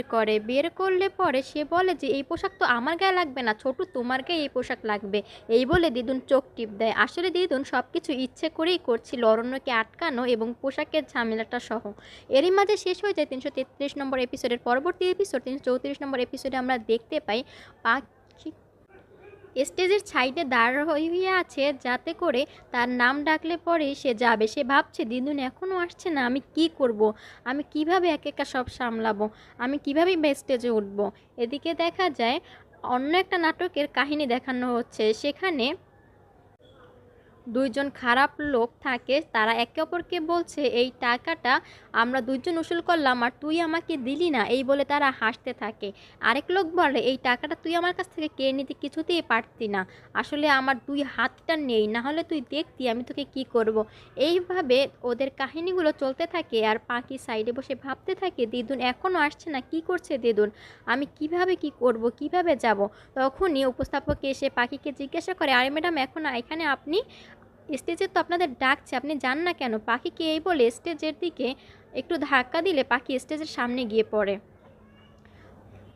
করলে পরে সে বলে যে এই পোশাক তো আমার গায়ে লাগবে না, ছোটু তোমার গায়ে এই পোশাক লাগবে। এই বলে দিদুন চোখ টিপ দেয়। আসলে দিদুন সব কিছু ইচ্ছে করেই করছিল অরণ্যকে আটকানো এবং পোশাকের ঝামেলাটা সহ। এরই মাঝে শেষ হয়ে যায় 333 নম্বর এপিসোডের পরবর্তী এপিসোড 334 নম্বর এপিসোডে আমরা দেখতে পাই পাখি স্টেজের সাইডে দাঁড় হয়ে আছে যাতে করে তার নাম ডাকলে পরেই সে যাবে। সে ভাবছে দিদুন এখনও আসছে না, আমি কি করব, আমি কিভাবে একা একা সব সামলাবো, আমি কিভাবে স্টেজে উঠব। এদিকে দেখা যায় অন্য একটা নাটকের কাহিনী দেখানো হচ্ছে। সেখানে দুইজন খারাপ লোক থাকে, তারা একে অপরকে বলছে এই টাকাটা আমরা দুইজন উসুল করলাম আর তুই আমাকে দিলি না, এই বলে তারা হাসতে থাকে। আরেক লোক বলে এই টাকাটা তুই আমার কাছ থেকে কেড়ে নিতে কিছুতেই পারতি না, আসলে আমার দুই হাতটা নেই, না হলে তুই দেখতি আমি তোকে কি করব। এইভাবে ওদের কাহিনীগুলো চলতে থাকে আর পাখি সাইডে বসে ভাবতে থাকে দিদুন এখনও আসছে না, কি করছে দিদুন, আমি কিভাবে কি করব, কিভাবে যাব। তখনই উপস্থাপক এসে পাখিকে জিজ্ঞাসা করে, আরে ম্যাডাম এখন এখানে আপনি স্টেজে তো আপনাদের ডাকছে, আপনি যান না কেন। পাখিকে এই বলে স্টেজের দিকে একটু ধাক্কা দিলে পাখি স্টেজের সামনে গিয়ে পড়ে।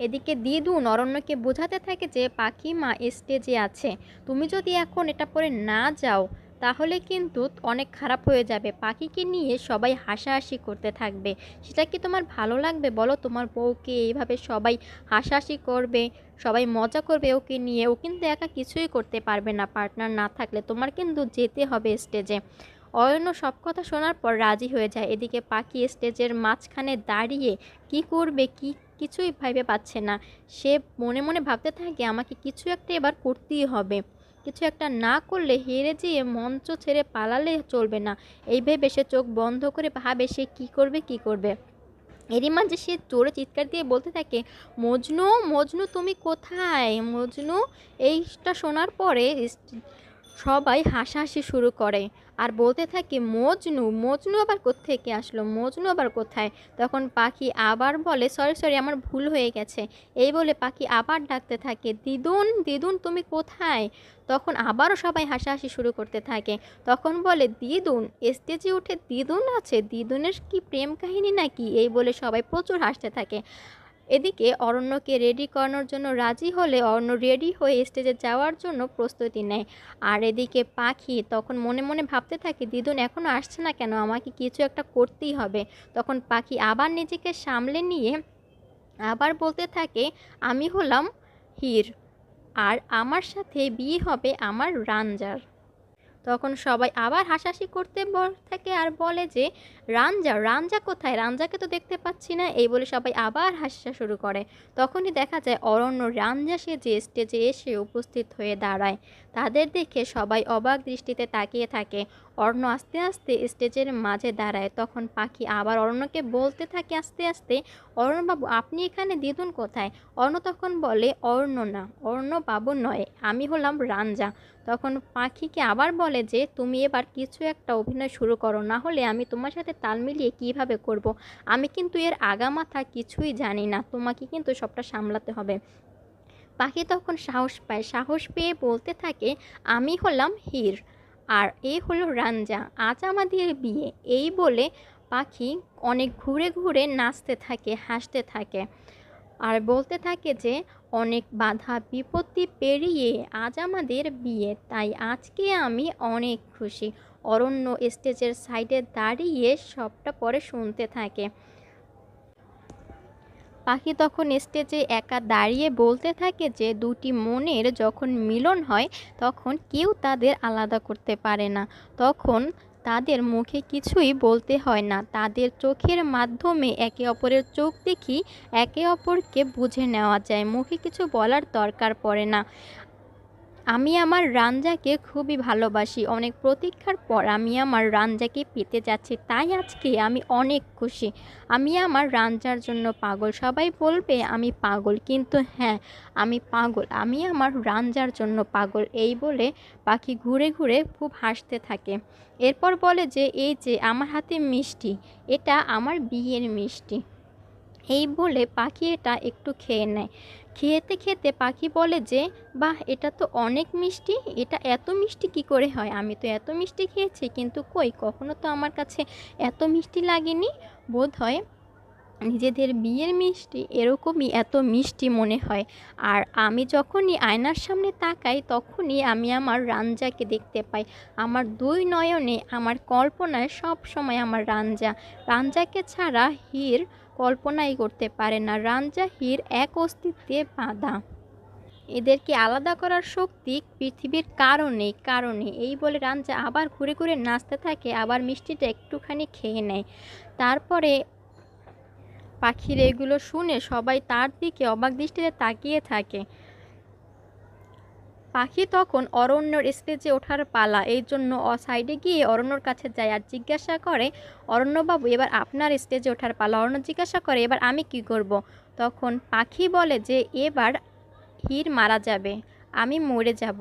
এদিকে দিদুন অরণ্যকে বোঝাতে থাকে যে পাখি মা স্টেজে আছে, তুমি যদি এখন এটা পরে না যাও তাহলে কিন্তু অনেক খারাপ হয়ে যাবে, পাখিকে নিয়ে সবাই হাসাহাসি করতে থাকবে, সেটা কি তোমার ভালো লাগবে বলো? তোমার বউকে এইভাবে সবাই হাসাহাসি করবে, সবাই মজা করবে ওকে নিয়ে, ও কিন্তু একা কিছুই করতে পারবে না, পার্টনার না থাকলে তোমার কিন্তু যেতে হবে স্টেজে। অরণ্য সব কথা শোনার পর রাজি হয়ে যায়। এদিকে পাখি স্টেজের মাঝখানে দাঁড়িয়ে কি করবে কিছুই ভেবে পাচ্ছে না। সে মনে মনে ভাবতে থাকে আমাকে কিছু একটা এবার করতেই হবে, কিছু একটা না করলে হেরে যেয়ে মঞ্চ ছেড়ে পালালে চলবে না। এই ভেবে সে চোখ বন্ধ করে ভাবে সে কি করবে। এরই মাঝে সে জোরে চিৎকার দিয়ে বলতে থাকে, মজনু মজনু তুমি কোথায় মজনু? এইটা শোনার পরে সবাই হাসাহাসি শুরু করে আর বলতে থাকে, মজনু মজনু আবার কোত্থেকে আসলো, মজনু আবার কোথায়? তখন পাখি আবার বলে, সরি আমার ভুল হয়ে গেছে। এই বলে পাখি আবার ডাকতে থাকে, দিদুন দিদুন তুমি কোথায়? তখন আবারও সবাই হাসাহাসি শুরু করতে থাকে। তখন বলে, দিদুন স্টেজে উঠে দিদুন আছে, দিদুনের কি প্রেম কাহিনী নাকি? এই বলে সবাই প্রচুর হাসতে থাকে। এদিকে অরণ্যকে রেডি করানোর জন্য রাজি হলে অরণ্য রেডি হয়ে স্টেজে যাওয়ার জন্য প্রস্তুতি নেয়। আর এদিকে পাখি তখন মনে মনে ভাবতে থাকে, দিদুন এখনও আসছে না কেন, আমাকে কিছু একটা করতেই হবে। তখন পাখি আবার নিজেকে সামলে নিয়ে আবার বলতে থাকে, আমি হলাম হীর, আর আমার সাথে বিয়ে হবে আমার রাঞ্জার। তখন সবাই আবার হাসাহাসি করতে থাকে আর বলে যে, রাঞ্জা কোথায়, রাঞ্জাকে তো দেখতে পাচ্ছি না। এই বলে সবাই আবার হাসা শুরু করে। তখনই দেখা যায় অরণ্য রাঞ্জা সেজে স্টেজে এসে উপস্থিত হয়ে দাঁড়ায়। তাদের দেখে সবাই অবাক দৃষ্টিতে তাকিয়ে থাকে। অরণ্য আস্তে আস্তে স্টেজের মাঝে দাঁড়ায়। তখন পাখি আবার অরণ্যকে বলতে থাকে আস্তে আস্তে, অরণ্যবাবু আপনি এখানে, দিদুন কোথায়? অরণ্য তখন বলে, অরণ্য না, অরণ্যবাবু নয়, আমি হলাম রাঞ্জা। তখন পাখিকে আবার বলে যে, তুমি এবার কিছু একটা অভিনয় শুরু করো, না হলে আমি তোমার সাথে তাল মিলিয়ে কিভাবে করব? আমি কিন্তু এর আগামাথা কিছুই জানি না, তোমাকে কিন্তু সবটা সামলাতে হবে। পাখি তখন সাহস পায়, সাহস পেয়ে বলতে থাকে, আমি হলাম হীর, আর এ হলো রাঞ্জা, আজ আমাদের বিয়ে। এই বলে পাখি অনেক ঘুরে ঘুরে নাচতে থাকে, হাসতে থাকে আর বলতে থাকে যে, অনেক বাধা বিপত্তি পেরিয়ে আজ আমাদের বিয়ে, তাই আজকে আমি অনেক খুশি। অরণ্য স্টেজের সাইডে দাঁড়িয়ে সবটা পরে শুনতে থাকে। পাখি তখন স্টেজে একা দাঁড়িয়ে বলতে থাকে যে, দুটি মনের যখন মিলন হয় তখন কেউ তাদের আলাদা করতে পারে না, তখন তাদের মুখে কিছুই বলতে হয় না, তাদের চোখের মাধ্যমে একে অপরের চোখ দেখি একে অপরকে বুঝে নেওয়া যায়, মুখে কিছু বলার দরকার পড়ে না। আমি আমার রাঞ্জাকে খুবই ভালোবাসি, অনেক প্রতীক্ষার পর আমি আমার রাঞ্জাকে পেতে যাচ্ছি, তাই আজকে আমি অনেক খুশি। আমি আমার রাঞ্জার জন্য পাগল, সবাই বলবে আমি পাগল, কিন্তু হ্যাঁ আমি পাগল, আমি আমার রাঞ্জার জন্য পাগল। এই বলে পাখি ঘুরে ঘুরে খুব হাসতে থাকে। এরপর বলে যে, এই যে আমার হাতে মিষ্টি, এটা আমার বিয়ের মিষ্টি। এই বলে পাখি এটা একটু খেয়ে নেয়। খেতে খেতে পাখি বলে যে, বাহ এটা তো অনেক মিষ্টি, এটা এত মিষ্টি কি করে হয়? আমি তো এত মিষ্টি খেয়েছি কিন্তু কই কখনো তো আমার কাছে এত মিষ্টি লাগেনি। বোধ হয় নিজেদের বিয়ের মিষ্টি এরকমই এত মিষ্টি মনে হয়। আর আমি যখনই আয়নার সামনে তাকাই তখনই আমি আমার রাঞ্জাকে দেখতে পাই। আমার দুই নয়নে আমার কল্পনায় সব সময় আমার রাঞ্জাকে ছাড়া হীর কল্পনাই করতে পারে না। রাঞ্জা হীর এক অস্তিত্বে বাঁধা, এদেরকে আলাদা করার শক্তি পৃথিবীর কারণে। এই বলে রাঞ্জা আবার ঘুরে ঘুরে নাচতে থাকে, আবার মিষ্টিটা একটুখানি খেয়ে নেয়। তারপরে পাখির এগুলো শুনে সবাই তার দিকে অবাক দৃষ্টিতে তাকিয়ে থাকে। পাখি তখন অরণ্যর স্টেজে ওঠার পালা, এই জন্য সাইডে গিয়ে অরণ্যর কাছে যায় আর জিজ্ঞাসা করে, অরণ্যবাবু এবার আপনার স্টেজে ওঠার পালা। অরণ্য জিজ্ঞাসা করে, এবার আমি কি করব? তখন পাখি বলে যে, এবার হীর মারা যাবে, আমি মরে যাব।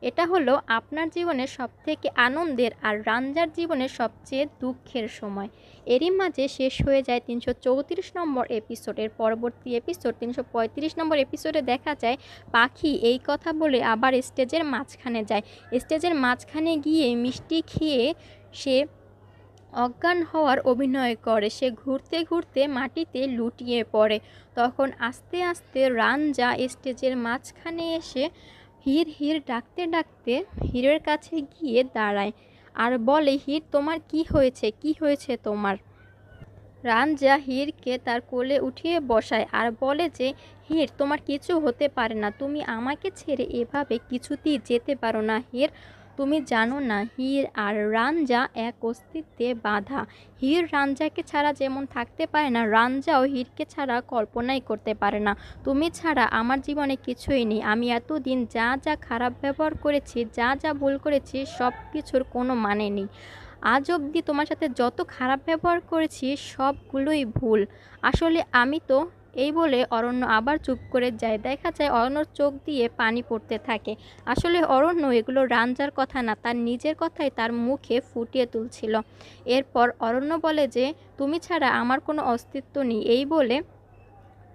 এটা হলো আপনার জীবনের সবথেকে আনন্দের আর রাঞ্জার জীবনের সবচেয়ে দুঃখের সময়। এরই মাঝে শেষ হয়ে যায় 334 নম্বর এপিসোডের পরবর্তী এপিসোড 335 নম্বর এপিসোডে দেখা যায় পাখি এই কথা বলে আবার স্টেজের মাঝখানে যায়। স্টেজের মাঝখানে গিয়ে মিষ্টি খেয়ে সে অজ্ঞান হওয়ার অভিনয় করে। সে ঘুরতে ঘুরতে মাটিতে লুটিয়ে পড়ে। তখন আস্তে আস্তে রাঞ্জা স্টেজের মাঝখানে এসে হির হির ডাকতে ডাকতে হীরের কাছে গিয়ে দাঁড়ায় আর বলে, হীর তোমার কি হয়েছে, কি হয়েছে তোমার? রাঞ্জা হীরকে তার কোলে উঠিয়ে বসায় আর বলে যে, হীর তোমার কিছু হতে পারে না, তুমি আমাকে ছেড়ে এভাবে কিছুতেই যেতে পারো না হীর। তুমি জানো না হীর আর রাঞ্জা এক অস্তিত্বে বাঁধা। হীর রাঞ্জাকে ছাড়া যেমন থাকতে পারে না, রাঞ্জাও হীরকে ছাড়া কল্পনাই করতে পারে না। তুমি ছাড়া আমার জীবনে কিছুই নেই। আমি এতদিন যা যা খারাপ ব্যবহার করেছি, যা যা ভুল করেছি, সব কিছুর কোনো মানে নেই। আজ অবধি তোমার সাথে যত খারাপ ব্যবহার করেছি সবগুলোই ভুল। আসলে আমি তো, এই বলে অরণ্য আবার চুপ করে যায়। দেখা যায় অরণ্যর চোখ দিয়ে পানি পড়তে থাকে। আসলে অরণ্য এগুলো রাঞ্জার কথা না, তার নিজের কথাই তার মুখে ফুটিয়ে তুলছিল। এরপর অরণ্য বলে যে, তুমি ছাড়া আমার কোনো অস্তিত্ব নেই। এই বলে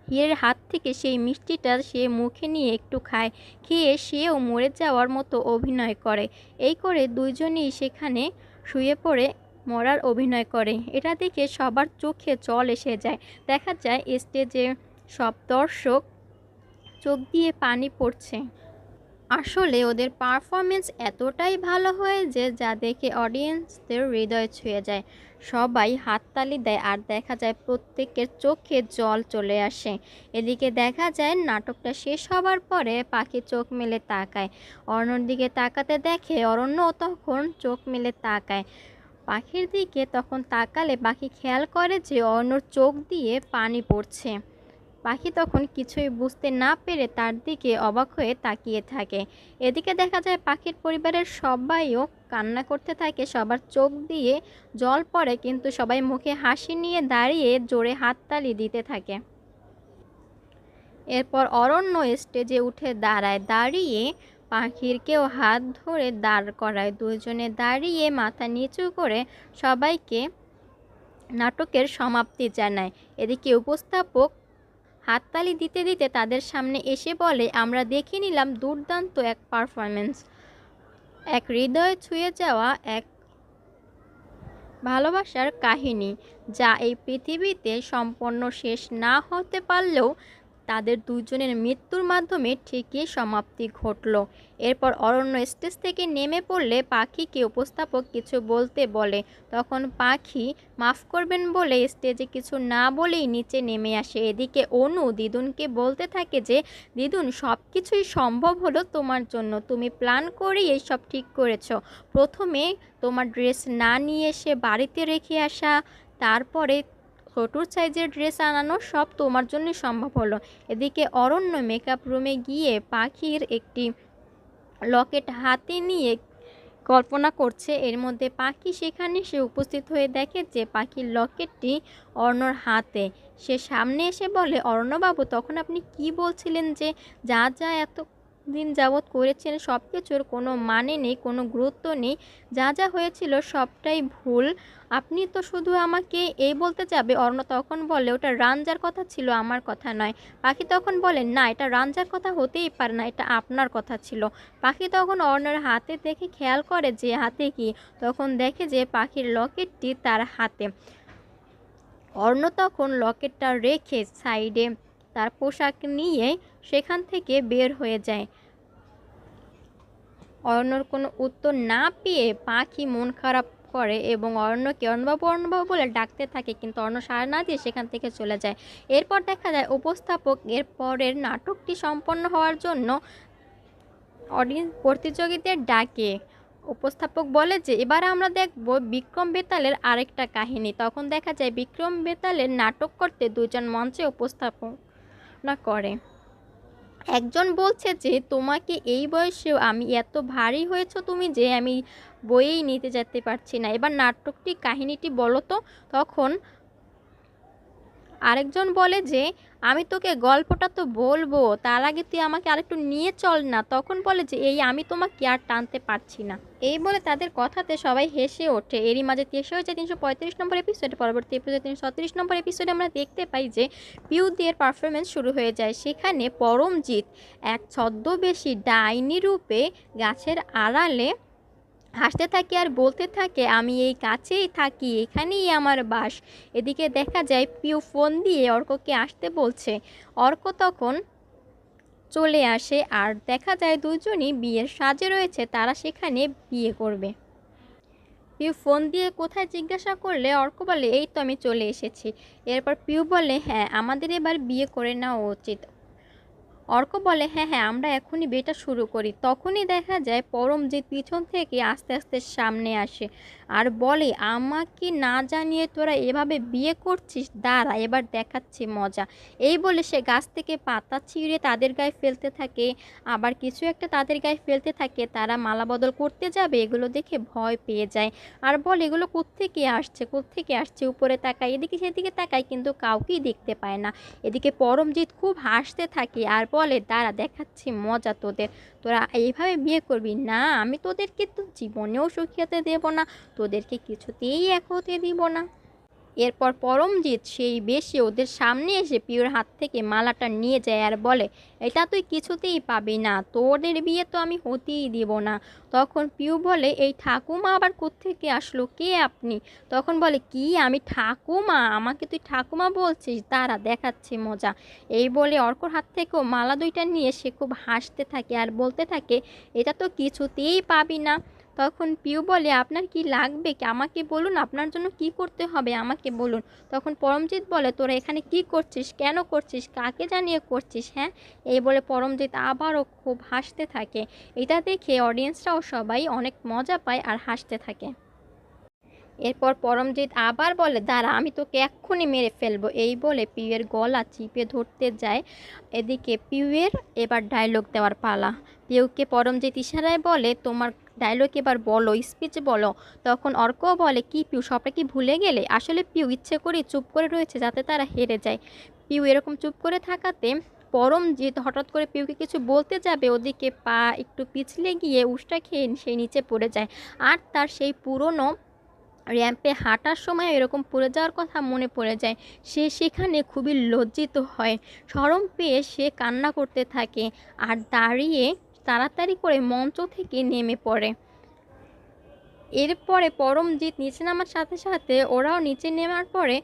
হীরের হাত থেকে সেই মিষ্টিটা সে মুখে নিয়ে একটু খায়। খেয়ে সেও মরে যাওয়ার মতো অভিনয় করে। এই করে দুইজনেই সেখানে শুয়ে পড়ে মরার অভিনয় করে। এটা দেখে সবার চোখে জল এসে যায়। দেখা যায় স্টেজে সব দর্শক চোখ দিয়ে পানি পড়ছে। আসলে ওদের পারফরমেন্স এতটাই ভালো হয় যে যা দেখে অডিয়েন্সদের হৃদয় ছুঁয়ে যায়। সবাই হাততালি দেয় আর দেখা যায় প্রত্যেকের চোখে জল চলে আসে। এদিকে দেখা যায় নাটকটা শেষ হবার পরে পাখি চোখ মেলে তাকায়। অরণ্যর দিকে তাকাতে দেখে অরণ্যও তখন চোখ মেলে তাকায়। পাখির দিকে তখন তাকালে পাখি খেয়াল করে যে অরণ্যর চোখ দিয়ে পানি পড়ছে। পাখি তখন কিছুই বুঝতে না পেরে তার দিকে অবাক হয়ে তাকিয়ে থাকে। এদিকে দেখা যায় পাখির পরিবারের সবাইও কান্না করতে থাকে। সবার চোখ দিয়ে জল পড়ে, কিন্তু সবাই মুখে হাসি নিয়ে দাঁড়িয়ে জোরে হাততালি দিতে থাকে। এরপর অরণ্য স্টেজে উঠে দাঁড়ায়। দাঁড়িয়ে পাখিরকেও হাত ধরে দাঁড় করায়। দুজনে দাঁড়িয়ে মাথা নিচু করে সবাইকে নাটকের সমাপ্তি জানায়। এদিকে উপস্থাপক হাততালি দিতে দিতে তাদের সামনে এসে বলে, আমরা দেখে নিলাম দুর্দান্ত এক পারফরমেন্স, এক হৃদয় ছুঁয়ে যাওয়া এক ভালোবাসার কাহিনী, যা এই পৃথিবীতে সম্পূর্ণ শেষ না হতে পারলেও তাদের দুজনের মৃত্যুর মাধ্যমে ঠিকই সমাপ্তি ঘটল। এরপর অরণ্য স্টেজ থেকে নেমে পড়লে পাখিকে উপস্থাপক কিছু বলতে বলে। তখন পাখি মাফ করবেন বলে স্টেজে কিছু না বলেই নিচে নেমে আসে। এদিকে অনু দিদুনকে বলতে থাকে যে, দিদুন সব কিছুই সম্ভব হলো তোমার জন্য, তুমি প্ল্যান করেই এইসব ঠিক করেছো। প্রথমে তোমার ড্রেস না নিয়ে এসে বাড়িতে রেখে আসা, তারপরে ছোটোর সাইজের ড্রেস আনানো, সব তোমার জন্যই সম্ভব হলো। এদিকে অরণ্য মেকআপ রুমে গিয়ে পাখির একটি লকেট হাতে নিয়ে কল্পনা করছে। এর মধ্যে পাখি সেখানে সে উপস্থিত হয়ে দেখে যে পাখির লকেটটি অরণ্যর হাতে। সে সামনে এসে বলে, অরণ্যবাবু তখন আপনি কি বলছিলেন যে যা যা এত দিন যাবৎ করেছেন সব কিছুর কোনো মানে নেই, কোনো গুরুত্ব নেই, যা যা হয়েছিল সবটাই ভুল, আপনি তো শুধু আমাকে এই বলতে যাবে? অরণ্য তখন বলে, ওটা রাঞ্জার কথা ছিল, আমার কথা নয়। পাখি তখন বলে, না এটা রাঞ্জার কথা হতেই পারে না, এটা আপনার কথা ছিল। পাখি তখন অরণ্যের হাতে দেখে খেয়াল করে যে হাতে কি, তখন দেখে যে পাখির লকেটটি তার হাতে। অরণ্য তখন লকেটটা রেখে সাইডে তার পোশাক নিয়ে সেখান থেকে বের হয়ে যায়। অরণ্যর কোনো উত্তর না পেয়ে পাখি মন খারাপ করে এবং অরণ্যকে অরণ্যবাবু অরণ্যবাবু বলে ডাকতে থাকে, কিন্তু অরণ্য সাড়া না দিয়ে সেখান থেকে চলে যায়। এরপর দেখা যায় উপস্থাপক এর পরের নাটকটি সম্পন্ন হওয়ার জন্য অডিয়েন্স প্রতিযোগীদের ডাকে। উপস্থাপক বলে যে, এবার আমরা দেখব বিক্রম বেতালের আরেকটা কাহিনী। তখন দেখা যায় বিক্রম বেতালের নাটক করতে দুজন মঞ্চে উপস্থাপনা করে। একজন বলছে যে, তোমাকে এই বয়সেও আমি এত ভারী হয়েছ তুমি যে আমি বইয়েই নিতে যেতে পারছি না, এবার নাটকটি কাহিনীটি বলো তো। তখন আরেকজন বলে যে, আমি তোকে গল্পটা তো বলবো, তার আগে তুই আমাকে আরেকটু নিয়ে চল না। তখন বলে যে, এই আমি তোমাকে আর টানতে পারছি না। এই বলে তাদের কথাতে সবাই হেসে ওঠে। এরই মাঝে শেষ হয়েছে 335 নম্বর এপিসোডে। পরবর্তী এপিসোডে 336 নম্বর এপিসোডে আমরা দেখতে পাই যে পিউদের পারফরমেন্স শুরু হয়ে যায়। সেখানে পরমজিৎ এক ছদ্মবেশী ডাইনি রূপে গাছের আড়ালে হাসতে থাকে আর বলতে থাকে, আমি এই কাছেই থাকি, এখানেই আমার বাস। এদিকে দেখা যায় পিউ ফোন দিয়ে অর্ককে আসতে বলছে। অর্ক তখন চলে আসে আর দেখা যায় দুজনই বিয়ের সাজে রয়েছে, তারা সেখানে বিয়ে করবে। পিউ ফোন দিয়ে কোথায় জিজ্ঞাসা করলে অর্ক বলে, এই তো আমি চলে এসেছি। এরপর পিউ বলে, হ্যাঁ আমাদের এবার বিয়ে করে নেওয়া উচিত। অর্ক বলে, হ্যাঁ হ্যাঁ আমরা এখনই বিয়েটা শুরু করি। তখনই দেখা যায় পরমজিৎ পিছন থেকে আস্তে আস্তে সামনে আসে আর বলে, আমাকে না জানিয়ে তোরা এভাবে বিয়ে করছিস, দাঁড়া এবার দেখাচ্ছি মজা। এই বলে সে গাছ থেকে পাতা ছিঁড়ে তাদের গায়ে ফেলতে থাকে, আবার কিছু একটা তাদের গায়ে ফেলতে থাকে। তারা মালা বদল করতে যাবে, এগুলো দেখে ভয় পেয়ে যায় আর বলে, এগুলো কোত্থেকে আসছে, কোত্থেকে আসছে। উপরে তাকায়, এদিকে সেদিকে তাকায়, কিন্তু কাউকেই দেখতে পায় না। এদিকে পরমজিৎ খুব হাসতে থাকে আর বলে, দাঁড়া দেখাচ্ছি মজা তোদের, তোরা এইভাবে বিয়ে করবি না, আমি তোদেরকে তো জীবনেও সুখী হতে দেব না, তোদেরকে কিছুতেই এক হতে দিব না। এরপর পরমজিৎ সেই বেশে ওদের সামনে এসে পিউর হাত থেকে মালাটা নিয়ে যায় আর বলে, এটা তুই কিছুতেই পাবি না, তোদের বিয়ে তো আমি হতেই দিব না। তখন পিউ বলে, এই ঠাকুমা আবার কোত্থেকে আসলো, কে আপনি? তখন বলে, কি আমি ঠাকুমা? আমাকে তুই ঠাকুমা বলছিস, দাঁড়া দেখাচ্ছি মজা। এই বলে অর্কর হাত থেকেও মালা দুইটা নিয়ে সে খুব হাসতে থাকে আর বলতে থাকে, এটা তো কিছুতেই পাবি না। তখন পিউ বলে, আপনার কি লাগবে, কি আমাকে বলুন, আপনার জন্য কি করতে হবে আমাকে বলুন। তখন পরমজিৎ বলে, তোরা এখানে কি করছিস, কেন করছিস, কাকে জানিয়ে করছিস, হ্যাঁ? এই বলে পরমজিৎ আবারও খুব হাসতে থাকে। এটা দেখে অডিয়েন্সরাও সবাই অনেক মজা পায় আর হাসতে থাকে। এরপর পরমজিৎ আবার বলে, দাঁড়া আমি তোকে এক্ষুনি মেরে ফেলবো। এই বলে পিউয়ের গলা চিপে ধরতে যায়। এদিকে পিউয়ের এবার ডায়লগ দেওয়ার পালা। পিউকে পরমজিৎ ইশারায় বলে, তোমার ডায়লগ এবার বলো, স্পিচ বলো। তখন অর্কও বলে, কি পিউ সবটা কি ভুলে গেলে? আসলে পিউ ইচ্ছে করে চুপ করে রয়েছে যাতে তারা হেরে যায়। পিউ এরকম চুপ করে থাকাতে পরমজিৎ হঠাৎ করে পিউকে কিছু বলতে যাবে, ওদিকে পা একটু পিছলে গিয়ে উষ্টা খেয়ে সেই নিচে পড়ে যায়। আর তার সেই পুরনো র্যাম্পে হাঁটার সময় এরকম পড়ে যাওয়ার কথা মনে পড়ে যায়। সে সেখানে খুবই লজ্জিত হয়, শরম পেয়ে সে কান্না করতে থাকে আর দাঁড়িয়ে তাড়াতাড়ি করে মঞ্চ থেকে নেমে পড়ে। এরপরে পরমজিৎ নিচে নামার সাথে সাথে ওরাও নিচে নেমার পরে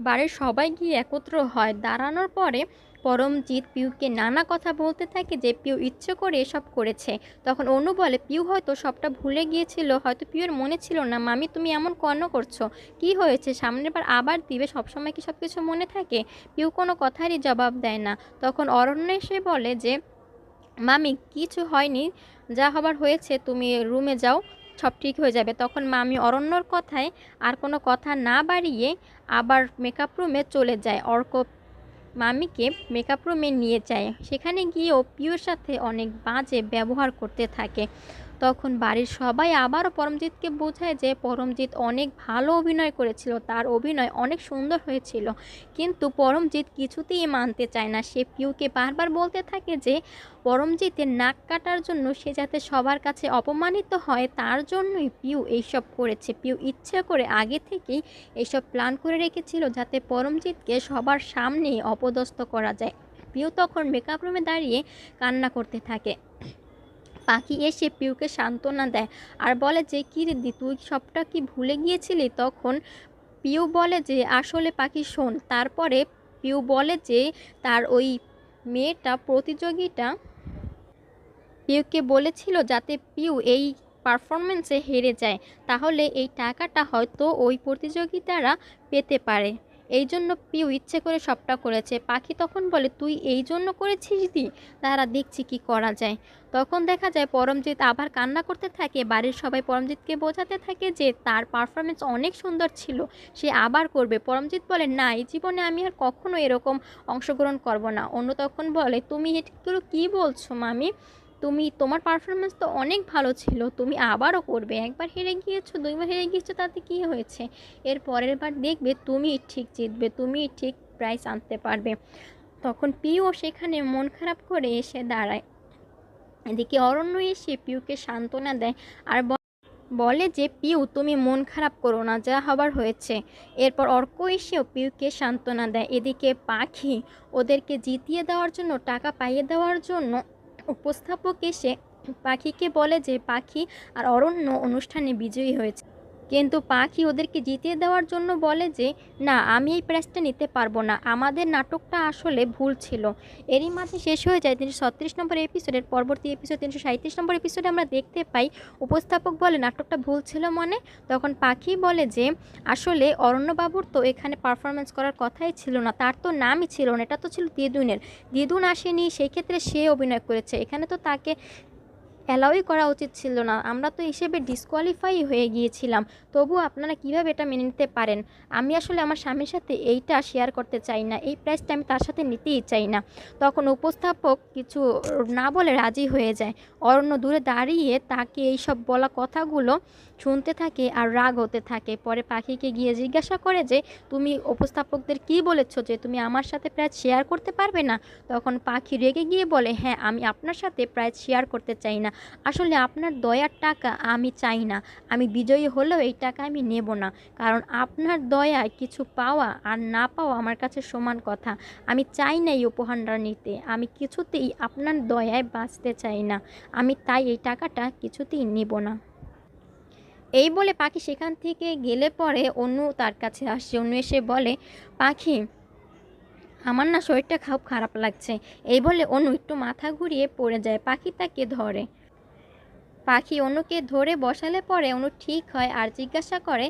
বাড়ির সবাই গিয়ে একত্র হয়। দাঁড়ানোর পরে পরমজিৎ পিউকে নানা কথা বলতে থাকে যে পিউ ইচ্ছে করে এসব করেছে। তখন অনু বলে, পিউ হয়তো সবটা ভুলে গিয়েছিল, হয়তো পিউর মনে ছিল না। মামি তুমি এমন কেন করছো, কি হয়েছে, সামনের বার আবার দিবে, সবসময় কি সব কিছু মনে থাকে? পিউ কোনো কথারই জবাব দেয় না। তখন অরণ্য এসে বলে যে, মামি কিছু হয়নি, যা হবার হয়েছে, তুমি রুমে যাও, সব ঠিক হয়ে যাবে। তখন মামি অরণ্যর কথায় আর কোনো কথা না বাড়িয়ে আবার মেকআপ রুমে চলে যায়। অর্ক মামিকে মেকআপ রুমে নিয়ে যায়, সেখানে গিয়েও পিউর সাথে অনেক বাজে ব্যবহার করতে থাকে। তখন বাড়ির সবাই আবারও পরমজিৎকে বোঝায় যে পরমজিৎ অনেক ভালো অভিনয় করেছিল, তার অভিনয় অনেক সুন্দর হয়েছিল। কিন্তু পরমজিৎ কিছুতেই মানতে চায় না। সে পিউকে বারবার বলতে থাকে যে পরমজিতের নাক কাটার জন্য সে যাতে সবার কাছে অপমানিত হয়, তার জন্যই পিউ এইসব করেছে। পিউ ইচ্ছে করে আগে থেকেই এইসব প্ল্যান করে রেখেছিল যাতে পরমজিৎকে সবার সামনে অপদস্থ করা যায়। পিউ তখন মেকআপ রুমে দাঁড়িয়ে কান্না করতে থাকে। পাখি এসে পিউকে সান্ত্বনা দেয় আর বলে যে, কী রে তুই সবটা কি ভুলে গিয়েছিলি? তখন পিউ বলে যে, আসলে পাখি শোন। তারপরে পিউ বলে যে তার ওই মেয়েটা প্রতিযোগীটা পিউকে বলেছিল যাতে পিউ এই পারফরমেন্সে হেরে যায়, তাহলে এই টাকাটা হয়তো ওই প্রতিযোগিতারা পেতে পারে। এই জন্য পিউ ইচ্ছে করে সবটা করেছে। পাখি তখন বলে, তুই এই জন্য করেছিস দি, তারা দেখছি কি করা যায়। তখন দেখা যায় পরমজিৎ আবার কান্না করতে থাকে। বাড়ির সবাই পরমজিৎকে বোঝাতে থাকে যে তার পারফরমেন্স অনেক সুন্দর ছিল, সে আবার করবে। পরমজিৎ বলে, না এই জীবনে আমি আর কখনো এরকম অংশগ্রহণ করব না। অন্য তখন বলে, তুমি এগুলো কী বলছো মামি, তোমার পারফরমেন্স তো অনেক ভালো ছিল, তুমি আবারও করবে, একবার হেরে গিয়েছো, দুইবার হেরে গিয়েছো, তাতে কি হয়েছে, এর পরের বার দেখবে তুমি ঠিক জিতবে, তুমি ঠিক প্রাইজ আনতে পারবে। তখন পিউ সেখানে মন খারাপ করে এসে দাঁড়ায়। এদিকে অরণ্য এসে পিউকে সান্ত্বনা দেয় আর বলে যে, পিউ তুমি মন খারাপ করো না, যা হবার হয়েছে। এরপর অর্ক এসেও পিউকে সান্ত্বনা দেয়। এদিকে পাখি ওদেরকে জিতিয়ে দেওয়ার জন্য, টাকা পাইয়ে দেওয়ার জন্য উপস্থাপক এসে পাখিকে বলে যে পাখি আর অরণ্য অনুষ্ঠানে বিজয়ী হয়েছে। কিন্তু পাখি ওদেরকে জিতিয়ে দেওয়ার জন্য বলে যে না, আমি এই প্রাইজটা নিতে পারবো না, আমাদের নাটকটা আসলে ভুল ছিল। এরই মাঝে শেষ হয়ে যায় 336 নম্বর এপিসোডের। পরবর্তী এপিসোড 337 নম্বর এপিসোডে আমরা দেখতে পাই উপস্থাপক বলে নাটকটা ভুল ছিল মানে। তখন পাখি বলে যে আসলে অরণ্যবাবুর তো এখানে পারফরমেন্স করার কথাই ছিল না, তার তো নামই ছিল না, এটা তো ছিল দিদুনের, দিদুন আসেনি, সেই ক্ষেত্রে সে অভিনয় করেছে, এখানে তো তাকে অ্যালাউই করা উচিত ছিল না, আমরা তো হিসেবে ডিসকোয়ালিফাই হয়ে গিয়েছিলাম। তবু আপনারা কিভাবে এটা মেনে নিতে পারেন? আমি আসলে আমার স্বামীর সাথে এইটা শেয়ার করতে চাই না, এই প্রাইসটা আমি তার সাথে নিতেই চাই না। তখন উপস্থাপক কিছু না বলে রাজি হয়ে যায়। অরণ্য দূরে দাঁড়িয়ে তাকে এইসব বলা কথাগুলো শুনতে থাকে আর রাগ হতে থাকে। পরে পাখিকে গিয়ে জিজ্ঞাসা করে যে তুমি উপস্থাপকদের কি বলেছো যে তুমি আমার সাথে প্রাইজ শেয়ার করতে পারবে না? তখন পাখি রেগে গিয়ে বলে হ্যাঁ, আমি আপনার সাথে প্রাইজ শেয়ার করতে চাই না, আসলে আপনার দয়ার টাকা আমি চাই না, আমি বিজয়ী হলেও এই টাকা আমি নেব না, কারণ আপনার দয়ায় কিছু পাওয়া আর না পাওয়া আমার কাছে সমান কথা। আমি চাই না এই উপহারটা নিতে, আমি কিছুতেই আপনার দয়ায় বাঁচতে চাই না, আমি তাই এই টাকাটা কিছুতেই নেব না। এই বলে পাখি সেখান থেকে গেলে পরে অনু তার কাছে আসে। অনু এসে বলে পাখি, আমার না শরীরটা খুব খারাপ লাগছে। এই বলে অনু একটু মাথা ঘুরিয়ে পড়ে যায়। পাখি তাকে ধরে। পাখি অনুকে ধরে বসালে পরে অনু ঠিক হয় আর জিজ্ঞাসা করে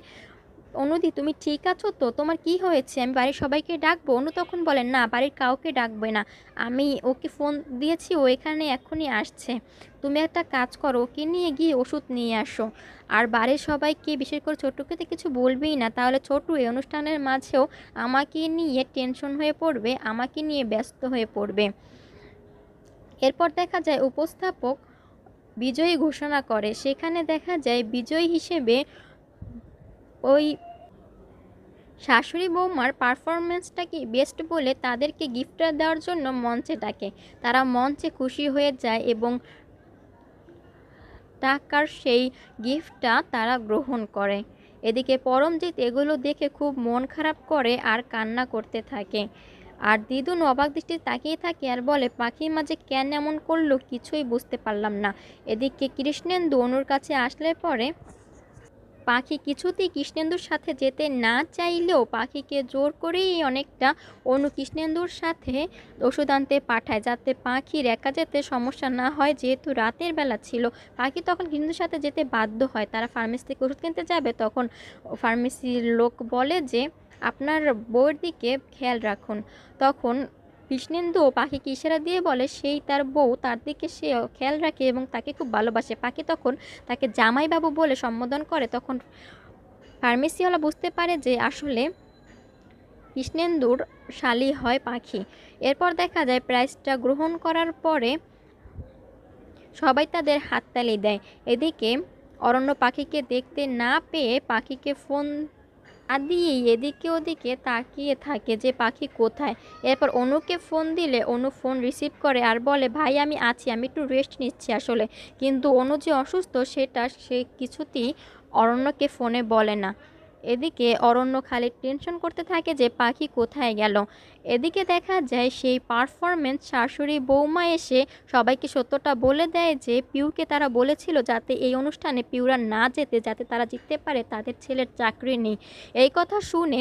অনুদি, তুমি ঠিক আছো তো? তোমার কি হয়েছে? আমি বাড়ির সবাইকে ডাকবো? অনু তখন বলে না, বাড়ির কাউকে ডাকবে না, আমি ওকে ফোন দিয়েছি, ও এখানে এখনই আসছে। তুমি একটা কাজ করো, ওকে নিয়ে গিয়ে ওষুধ নিয়ে আসো। আর বাড়ির সবাইকে, বিশেষ করে ছোটুকে তো কিছু বলবেই না, তাহলে ছোটু এই অনুষ্ঠানের মাঝেও আমাকে নিয়ে টেনশন হয়ে পড়বে, আমাকে নিয়ে ব্যস্ত হয়ে পড়বে। এরপর দেখা যায় উপস্থাপক বিজয়ী ঘোষণা করে। সেখানে দেখা যায় বিজয়ী হিসেবে ওই শাশুড়ি বৌমার পারফরমেন্সটাকে বেস্ট বলে তাদেরকে গিফটটা দেওয়ার জন্য মঞ্চে ডাকে। তারা মঞ্চে খুশি হয়ে যায় এবং টাকার সেই গিফটটা তারা গ্রহণ করে। এদিকে পরমজিৎ এগুলো দেখে খুব মন খারাপ করে আর কান্না করতে থাকে। আর দিদুন অবাক দৃষ্টিতে তাকিয়ে থাকে আর বলে পাখির মাঝে কেন এমন করলো, কিছুই বুঝতে পারলাম না। এদিকে কৃষ্ণেন্দু অনুর কাছে আসলে পরে পাখি কিছুতেই কৃষ্ণেন্দুর সাথে যেতে না চাইলেও পাখিকে জোর করেই অনেকটা অনু কৃষ্ণেন্দুর সাথে ওষুধ আনতে পাঠায়, যাতে পাখির একা যেতে সমস্যা না হয়। যেহেতু রাতের বেলা ছিল, পাখি তখন কৃষ্ণেন্দুর সাথে যেতে বাধ্য হয়। তারা ফার্মেসি থেকে ওষুধ কিনতে যাবে, তখন ফার্মেসির লোক বলে যে আপনার বউয়ের দিকে খেয়াল রাখুন। তখন কৃষ্ণেন্দু পাখিকে ইশারা দিয়ে বলে সেই তার বউ, তার দিকে সে খেয়াল রাখে এবং তাকে খুব ভালোবাসে। পাখি তখন তাকে জামাইবাবু বলে সম্বোধন করে। তখন ফার্মেসিওয়ালা বুঝতে পারে যে আসলে কৃষ্ণেন্দুর শালি হয় পাখি। এরপর দেখা যায় প্রাইজটা গ্রহণ করার পরে সবাই তাদের হাততালি দেয়। এদিকে অরণ্য পাখিকে দেখতে না পেয়ে পাখিকে ফোন দিয়েই এদিকে ওদিকে তাকিয়ে থাকে যে পাখি কোথায়। এরপর অনুকে ফোন দিলে অনু ফোন রিসিভ করে আর বলে ভাই আমি আছি, আমি একটু রেস্ট নিচ্ছি আসলে। কিন্তু অনু যে অসুস্থ সেটা সে কিছুতেই অরণ্যকে ফোনে বলে না। এদিকে অরণ্য খালি টেনশন করতে থাকে যে পাখি কোথায় গেল। এদিকে দেখা যায় সেই পারফরমেন্স শাশুড়ি বৌমা এসে সবাইকে সত্যটা বলে দেয় যে পিউকে তারা বলেছিল যাতে এই অনুষ্ঠানে পিউরা না যেতে, যাতে তারা জিততে পারে, তাদের ছেলের চাকরি নেই। এই কথা শুনে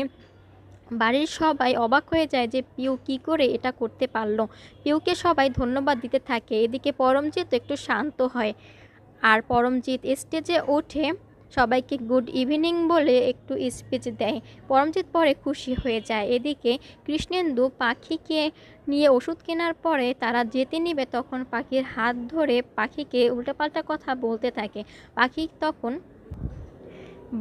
বাড়ির সবাই অবাক হয়ে যায় যে পিউ কি করে এটা করতে পারলো। পিউকে সবাই ধন্যবাদ দিতে থাকে। এদিকে পরমজিৎ একটু শান্ত হয় আর পরমজিৎ স্টেজে ওঠে, সবাইকে গুড ইভিনিং বলে একটু স্পিচ দেয়। পরমজিৎ পরে খুশি হয়ে যায়। এদিকে কৃষ্ণেন্দু পাখিকে নিয়ে ওষুধ কেনার পরে তারা যেতে নিবে, তখন পাখির হাত ধরে পাখিকে উল্টাপাল্টা কথা বলতে থাকে। পাখি তখন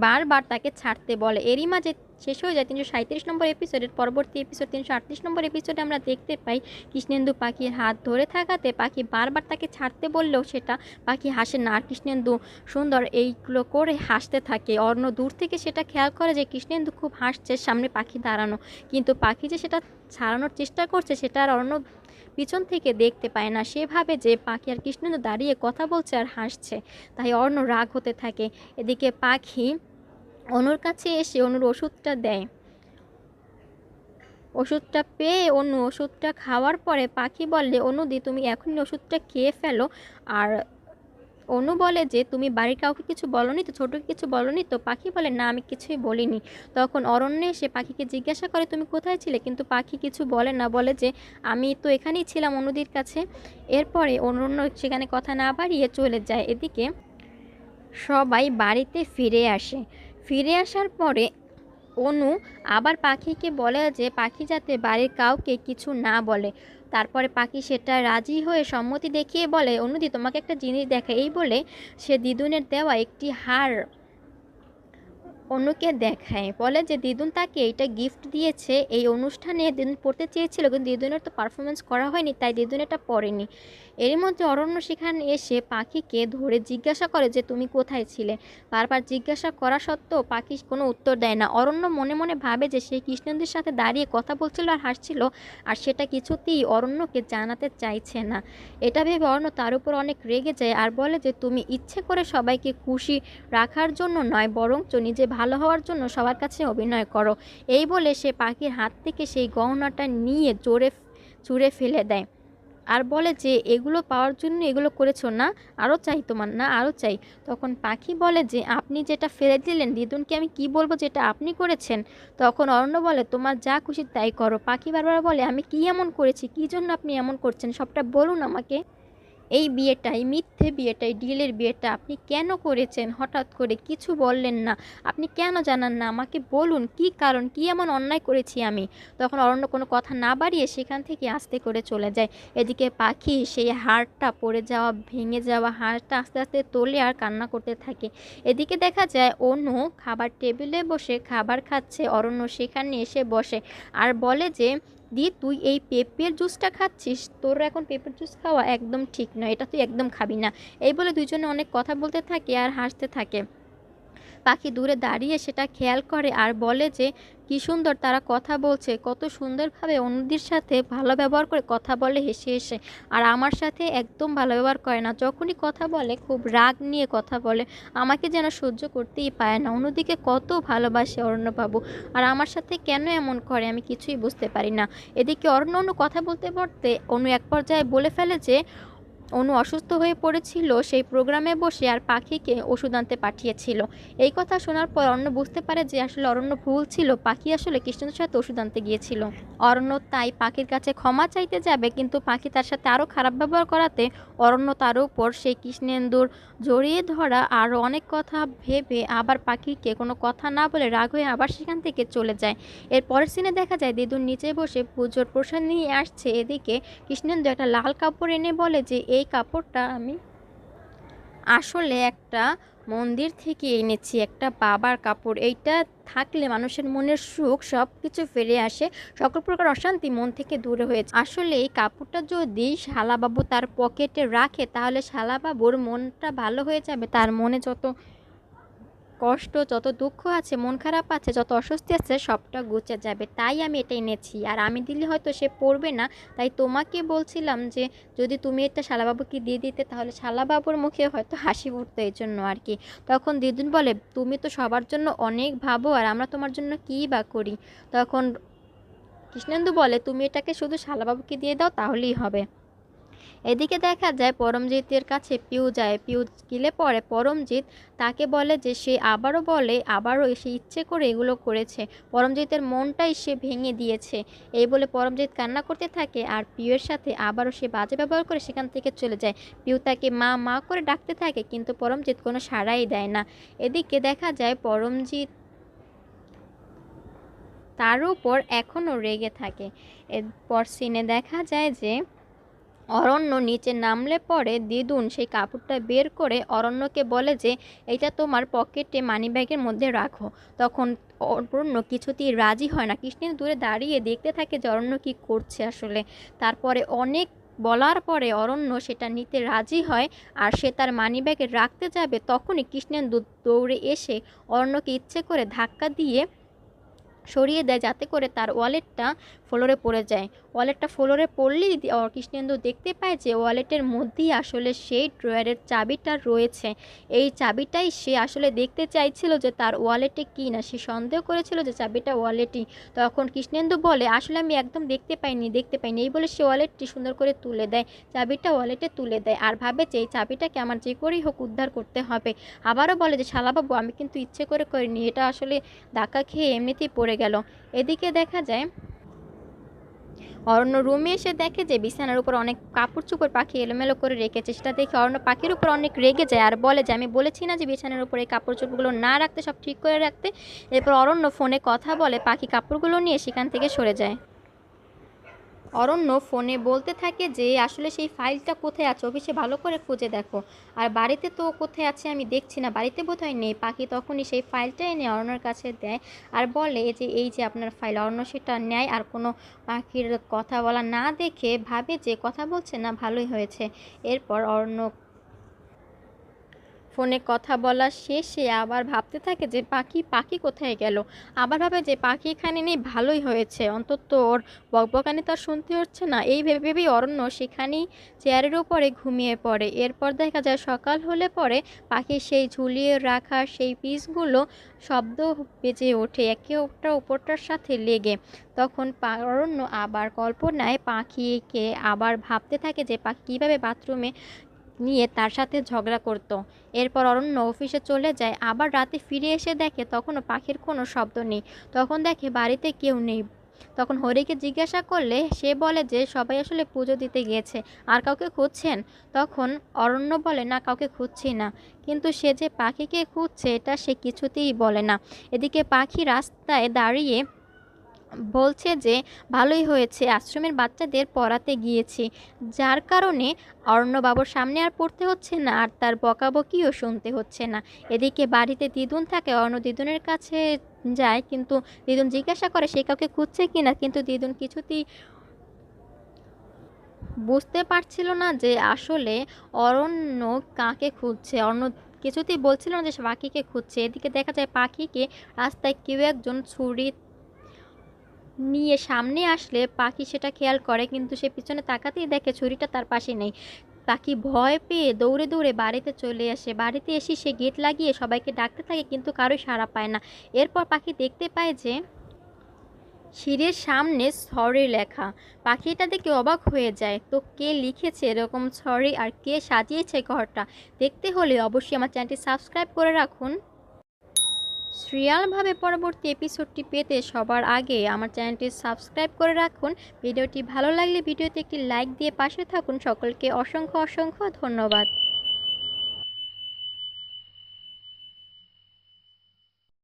বারবার তাকে ছাড়তে বলে। এরই মাঝে শেষ হয়ে যায় 337 নম্বর এপিসোডের। পরবর্তী এপিসোড 338 নম্বর এপিসোডে আমরা দেখতে পাই কৃষ্ণেন্দু পাখির হাত ধরে থাকাতে পাখি বারবার তাকে ছাড়তে বললেও সেটা পাখি হাসে না। আর কৃষ্ণেন্দু সুন্দর এইগুলো করে হাসতে থাকে। অর্ণ দূর থেকে সেটা খেয়াল করে যে কৃষ্ণেন্দু খুব হাসছে, সামনে পাখি দাঁড়ানো, কিন্তু পাখি যে সেটা ছাড়ানোর চেষ্টা করছে সেটা আর অর্ণ পিছন থেকে দেখতে পায় না। সে ভাবে যে পাখি আর কৃষ্ণেন্দু দাঁড়িয়ে কথা বলছে আর হাসছে, তাই অর্ণ রাগ হতে থাকে। এদিকে পাখি অনুর কাছে এসে অনুর ওষুধটা দেয়। ওষুধটা পেয়ে অনু ওষুধটা খাওয়ার পরে পাখি বললে অনুদি তুমি এখনই ওষুধটা খেয়ে ফেলো, আর অনু বলে যে তুমি বাড়ির কাউকে কিছু বলনি তো, ছোটকে কিছু বলনি তো? পাখি বলে না, আমি কিছুই বলিনি। তখন অরণ্য এসে পাখিকে জিজ্ঞাসা করে তুমি কোথায় ছিলে, কিন্তু পাখি কিছু বলে না, বলে যে আমি তো এখানেই ছিলাম অনুদির কাছে। এরপরে অরণ্য সেখানে কথা না বাড়িয়ে চলে যায়। এদিকে সবাই বাড়িতে ফিরে আসে। ফিরে আসার পরে অনু আবার পাখিকে বলে যে পাখি যাতে বাড়ির কাউকে কিছু না বলে। তারপরে পাখি সেটা রাজি হয়ে সম্মতি দেখিয়ে বলে অনুদি তোমাকে একটা জিনিস দেখা, এই বলে সে দিদুনের দেওয়া একটি হার অনুকে দেখায়, বলে যে দিদুন তাকে এইটা গিফট দিয়েছে। এই অনুষ্ঠানে দিদুন পড়তে চেয়েছিল কিন্তু দিদুনের তো পারফরমেন্স করা হয়নি, তাই দিদুন এটা পড়েনি। এরই মধ্যে অরণ্য সেখানে এসে পাখিকে ধরে জিজ্ঞাসা করে যে তুমি কোথায় ছিলে। বারবার জিজ্ঞাসা করা সত্ত্বেও পাখি কোনো উত্তর দেয় না। অরণ্য মনে মনে ভাবে যে সে কৃষ্ণনদীর সাথে দাঁড়িয়ে কথা বলছিল আর হাসছিল, আর সেটা কিছুতেই অরণ্যকে জানাতে চাইছে না। এটা ভেবে অরণ্য তার উপর অনেক রেগে যায় আর বলে যে তুমি ইচ্ছে করে সবাইকে খুশি রাখার জন্য নয়, বরঞ্চ নিজে ভালো হওয়ার জন্য সবার কাছে অভিনয় করো। এই বলে সে পাখির হাত থেকে সেই গহনাটা নিয়ে জোরে ছুঁড়ে ফেলে দেয় আর বলে যে এগুলো পাওয়ার জন্য এগুলো করেছো না, আরও চাই তোমার, না আরও চাই। তখন পাখি বলে যে আপনি যেটা ফেলে দিলেন দিদুনকে আমি কি বলবো যেটা আপনি করেছেন। তখন অরণ্য বলে তোমার যা খুশি তাই করো। পাখি বারবার বলে আমি কি এমন করেছি, কি জন্য আপনি এমন করছেন, সবটা বলুন আমাকে। এই বিয়েটাই মিথ্যে বিয়েটাই ডিলের বিয়েটা আপনি কেন করেছেন, হঠাৎ করে কিছু বললেন না, আপনি কেন জানান না আমাকে, বলুন কি কারণ, কি এমন অন্যায় করেছি আমি। তখন অরণ্য কোনো কথা না বাড়িয়ে সেখান থেকে আস্তে করে চলে যায়। এদিকে পাখি সেই হাড়টা পড়ে যাওয়া ভেঙে যাওয়া হাড়টা আস্তে আস্তে তোলে আর কান্না করতে থাকে। এদিকে দেখা যায় অনু খাবার টেবিলে বসে খাবার খাচ্ছে, অরণ্য সেখানে এসে বসে আর বলে যে দি তুই এই পেঁপের জুসটা খাচ্ছিস, তোর এখন পেঁপের জুস খাওয়া একদম ঠিক নয়, এটা তুই একদম খাবি না। এই বলে দুজনে অনেক কথা বলতে থাকে আর হাসতে থাকে। পাখি দূরে দাঁড়িয়ে সেটা খেয়াল করে আর বলে যে কি সুন্দর তারা কথা বলছে, কত সুন্দরভাবে অন্যদের সাথে ভালো ব্যবহার করে কথা বলে হেসে হেসে, আর আমার সাথে একদম ভালো ব্যবহার করে না, যখনই কথা বলে খুব রাগ নিয়ে কথা বলে, আমাকে যেন সহ্য করতেই পারে না। অন্যদিকে কত ভালোবাসে অরণ্যবাবু, আর আমার সাথে কেন এমন করে আমি কিছুই বুঝতে পারি না। এদিকে অন্য কথা বলতে বলতে অনু এক পর্যায়ে বলে ফেলে যে অনু অসুস্থ হয়ে পড়েছিল সেই প্রোগ্রামে বসে আর পাখিকে ওষুধ আনতে পাঠিয়েছিল। এই কথা শোনার পর অরণ্য বুঝতে পারে যে আসলে অরণ্য ভুল ছিল, পাখি আসলে কৃষ্ণের সাথে ওষুধ আনতে গিয়েছিল। অরণ্য তাই পাখির কাছে ক্ষমা চাইতে যাবে, কিন্তু পাখি তার সাথে আরও খারাপ ব্যবহার করাতে অরণ্য তার উপর সেই কৃষ্ণেন্দুর জড়িয়ে ধরা আর অনেক কথা ভেবে আবার পাখিকে কোনো কথা না বলে রাগ হয়ে আবার সেখান থেকে চলে যায়। এর পরের সিনে দেখা যায় দিদুর নিচে বসে পুজোর প্রসাদ নিয়ে আসছে। এদিকে কৃষ্ণেন্দু একটা লাল কাপড় এনে বলে যে এই কাপড়টা আমি আসলে একটা মন্দির থেকে এনেছি, একটা বাবার কাপড়, এইটা থাকলে মানুষের মনের সুখ সব কিছু ফিরে আসে, সকল প্রকার অশান্তি মন থেকে দূরে হয়েছে। আসলে এই কাপড়টা যদি শালাবাবু তার পকেটে রাখে তাহলে শালাবাবুর মনটা ভালো হয়ে যাবে, তার মনে যত কষ্ট যত দুঃখ আছে, মন খারাপ আছে, যত অস্বস্তি আছে সবটা ঘুচে যাবে, তাই আমি এটা এনেছি। আর আমি দিলে হয়তো সে পড়বে না, তাই তোমাকে বলছিলাম যে যদি তুমি এটা শালাবাবুকে দিয়ে দিতে তাহলে শালাবাবুর মুখে হয়তো হাসি ফুটতো, এই জন্য আর কি। তখন দিদুন বলে তুমি তো সবার জন্য অনেক ভাবো আর আমরা তোমার জন্য কী বা করি। তখন কৃষ্ণেন্দু বলে তুমি এটাকে শুধু শালাবাবুকে দিয়ে দাও তাহলেই হবে। এদিকে দেখা যায় পরমজিতের কাছে পিউ যায়। পিউ গিলে পরে পরমজিৎ তাকে বলে যে সে আবারও সে ইচ্ছে করে এগুলো করেছে, পরমজিতের মনটাই সে ভেঙে দিয়েছে। এই বলে পরমজিৎ কান্না করতে থাকে আর পিউয়ের সাথে আবারও সে বাজে ব্যবহার করে সেখান থেকে চলে যায়। পিউ তাকে মা মা করে ডাকতে থাকে কিন্তু পরমজিৎ কোনো সাড়াই দেয় না। এদিকে দেখা যায় পরমজিৎ তার উপর এখনও রেগে থাকে। এরপর সিনে দেখা যায় যে অরণ্য নিচে নামলে পরে দিদুন সেই কাপড়টা বের করে অরণ্যকে বলে যে এটা তোমার পকেটে মানিব্যাগের মধ্যে রাখো। তখন অরণ্য কিছুতেই রাজি হয় না, কৃষ্ণের দূরে দাঁড়িয়ে দেখতে থাকে যে অরণ্য কী করছে আসলে। তারপরে অনেক বলার পরে অরণ্য সেটা নিতে রাজি হয় আর সে তার মানিব্যাগে রাখতে যাবে, তখনই কৃষ্ণেন্দু দৌড়ে এসে অরণ্যকে ইচ্ছে করে ধাক্কা দিয়ে সরিয়ে দেয় যাতে করে তার ওয়ালেটটা ফ্লোরে পড়ে যায়। ওয়ালেটটা ফ্লোরে পড়লেই কৃষ্ণেন্দু দেখতে পায় যে ওয়ালেটের মধ্যেই আসলে সেই ড্রয়ারের চাবিটা রয়েছে। এই চাবিটাই সে আসলে দেখতে চাইছিল যে তার ওয়ালেটে কি না, সে সন্দেহ করেছিল যে চাবিটা ওয়ালেটই। তখন কৃষ্ণেন্দু বলে, আসলে আমি একদম দেখতে পাইনি এই বলে সে ওয়ালেটটি সুন্দর করে তুলে দেয়, চাবিটা ওয়ালেটে তুলে দেয় আর ভাবে যে এই চাবিটাকে আমার যে করেই হোক উদ্ধার করতে হবে। আবারও বলে যে শালাবাবু, আমি কিন্তু ইচ্ছে করে করিনি, এটা আসলে ধাক্কা খেয়ে এমনিতেই পড়ে গেল। এদিকে দেখা যায় অরণ্য রুমে এসে দেখে যে বিছানার উপর অনেক কাপড় চোপড় পাখি এলোমেলো করে রেখেছে। সেটা দেখে অরণ্য পাখির উপর অনেক রেগে যায় আর বলে যে আমি বলেছি না যে বিছানার উপর এই কাপড় চোপড়গুলো না রাখতে, সব ঠিক করে রাখতে। এরপর অরণ্য ফোনে কথা বলে পাখি কাপড়গুলো নিয়ে সেখান থেকে সরে যায়। অরণ্য ফোনে বলতে থাকে যে আসলে সেই ফাইলটা কোথায় আছে, অফিসে ভালো করে খুঁজে দেখো, আর বাড়িতে তো কোথায় আছে আমি দেখছি না, বাড়িতে বোধহয় নেই। পাখি তখনই সেই ফাইলটা এনে অরণ্যর কাছে দেয় আর বলে যে এই যে আপনার ফাইল। অরণ্য সেটা নেয় আর কোনো পাখির কথা বলা না দেখে ভাবে যে কথা বলছে না, ভালোই হয়েছে। এরপর অরণ্য ফোনে কথা বলা শেষে আবার ভাবতে থাকে যে পাখি কোথায় গেল। আবার ভাবে যে পাখি এখানে নেই, ভালোই হয়েছে, অন্তত ওর বকবকানি তো আর শুনতে হচ্ছে না। এই ভেবে ভেবেই অরণ্য সেখানেই চেয়ারের উপরে ঘুমিয়ে পড়ে। এরপর দেখা যায় সকাল হলে পরে পাখির সেই ঝুলিয়ে রাখা সেই পিসগুলো শব্দ বেজে ওঠে একে অপরটার সাথে লেগে। তখন অরণ্য আবার কল্পনায় পাখিকে আবার ভাবতে থাকে যে পাখি কীভাবে বাথরুমে নিয়ে তার সাথে ঝগড়া করত। এরপর অরণ্য অফিসে চলে যায়। আবার রাতে ফিরে এসে দেখে তখনও পাখির কোনো শব্দ নেই। তখন দেখে বাড়িতে কেউ নেই। তখন হরিকে জিজ্ঞাসা করলে সে বলে যে সবাই আসলে পুজো দিতে গিয়েছে। আর কাউকে খুঁজছেন? তখন অরণ্য বলে, না, কাউকে খুঁজছি না, কিন্তু সে যে পাখিকে খুঁজছে এটা সে কিছুতেই বলে না। এদিকে পাখি রাস্তায় দাঁড়িয়ে বলছে যে ভালোই হয়েছে আশ্রমের বাচ্চাদের পড়াতে গিয়েছি, যার কারণে অরণ্যবাবুর সামনে আর পড়তে হচ্ছে না আর তার বকাবকিও শুনতে হচ্ছে না। এদিকে বাড়িতে দিদুন থাকে, অরণ্য দিদুনের কাছে যায়, কিন্তু দিদুন জিজ্ঞাসা করে সে কাউকে খুঁজছে কিনা, কিন্তু দিদুন কিছুতেই বুঝতে পারছিল না যে আসলে অরণ্য কাকে খুঁজছে। অরণ্য কিছুতেই বলছিল না যে সে পাখিকে খুঁজছে। এদিকে দেখা যায় পাখিকে রাস্তায় কেউ একজন ছুরি নিয়ে সামনে আসলে পাখি সেটা খেয়াল করে, কিন্তু সে পিছনে তাকাতেই দেখে ছুরিটা তার পাশে নেই। পাখি ভয় পেয়ে দৌড়ে দৌড়ে বাড়িতে চলে আসে। বাড়িতে এসে সে গেট লাগিয়ে সবাইকে ডাকতে থাকে, কিন্তু কারোই সাড়া পায় না। এরপর পাখি দেখতে পায় যে সিঁড়ির সামনে সরি লেখা। পাখিটা দেখে অবাক হয়ে যায়, তো কে লিখেছে এরকম সরি আর কে সাজিয়েছে ঘরটা, দেখতে হলে অবশ্যই আমার চ্যানেলটি সাবস্ক্রাইব করে রাখুন। সিরিয়ালভাবে পরবর্তী এপিসোডটি পেতে সবার আগে আমার চ্যানেলটি সাবস্ক্রাইব করে রাখুন। ভিডিওটি ভালো লাগলে ভিডিওতে একটি লাইক দিয়ে পাশে থাকুন। সকলকে অসংখ্য অসংখ্য ধন্যবাদ।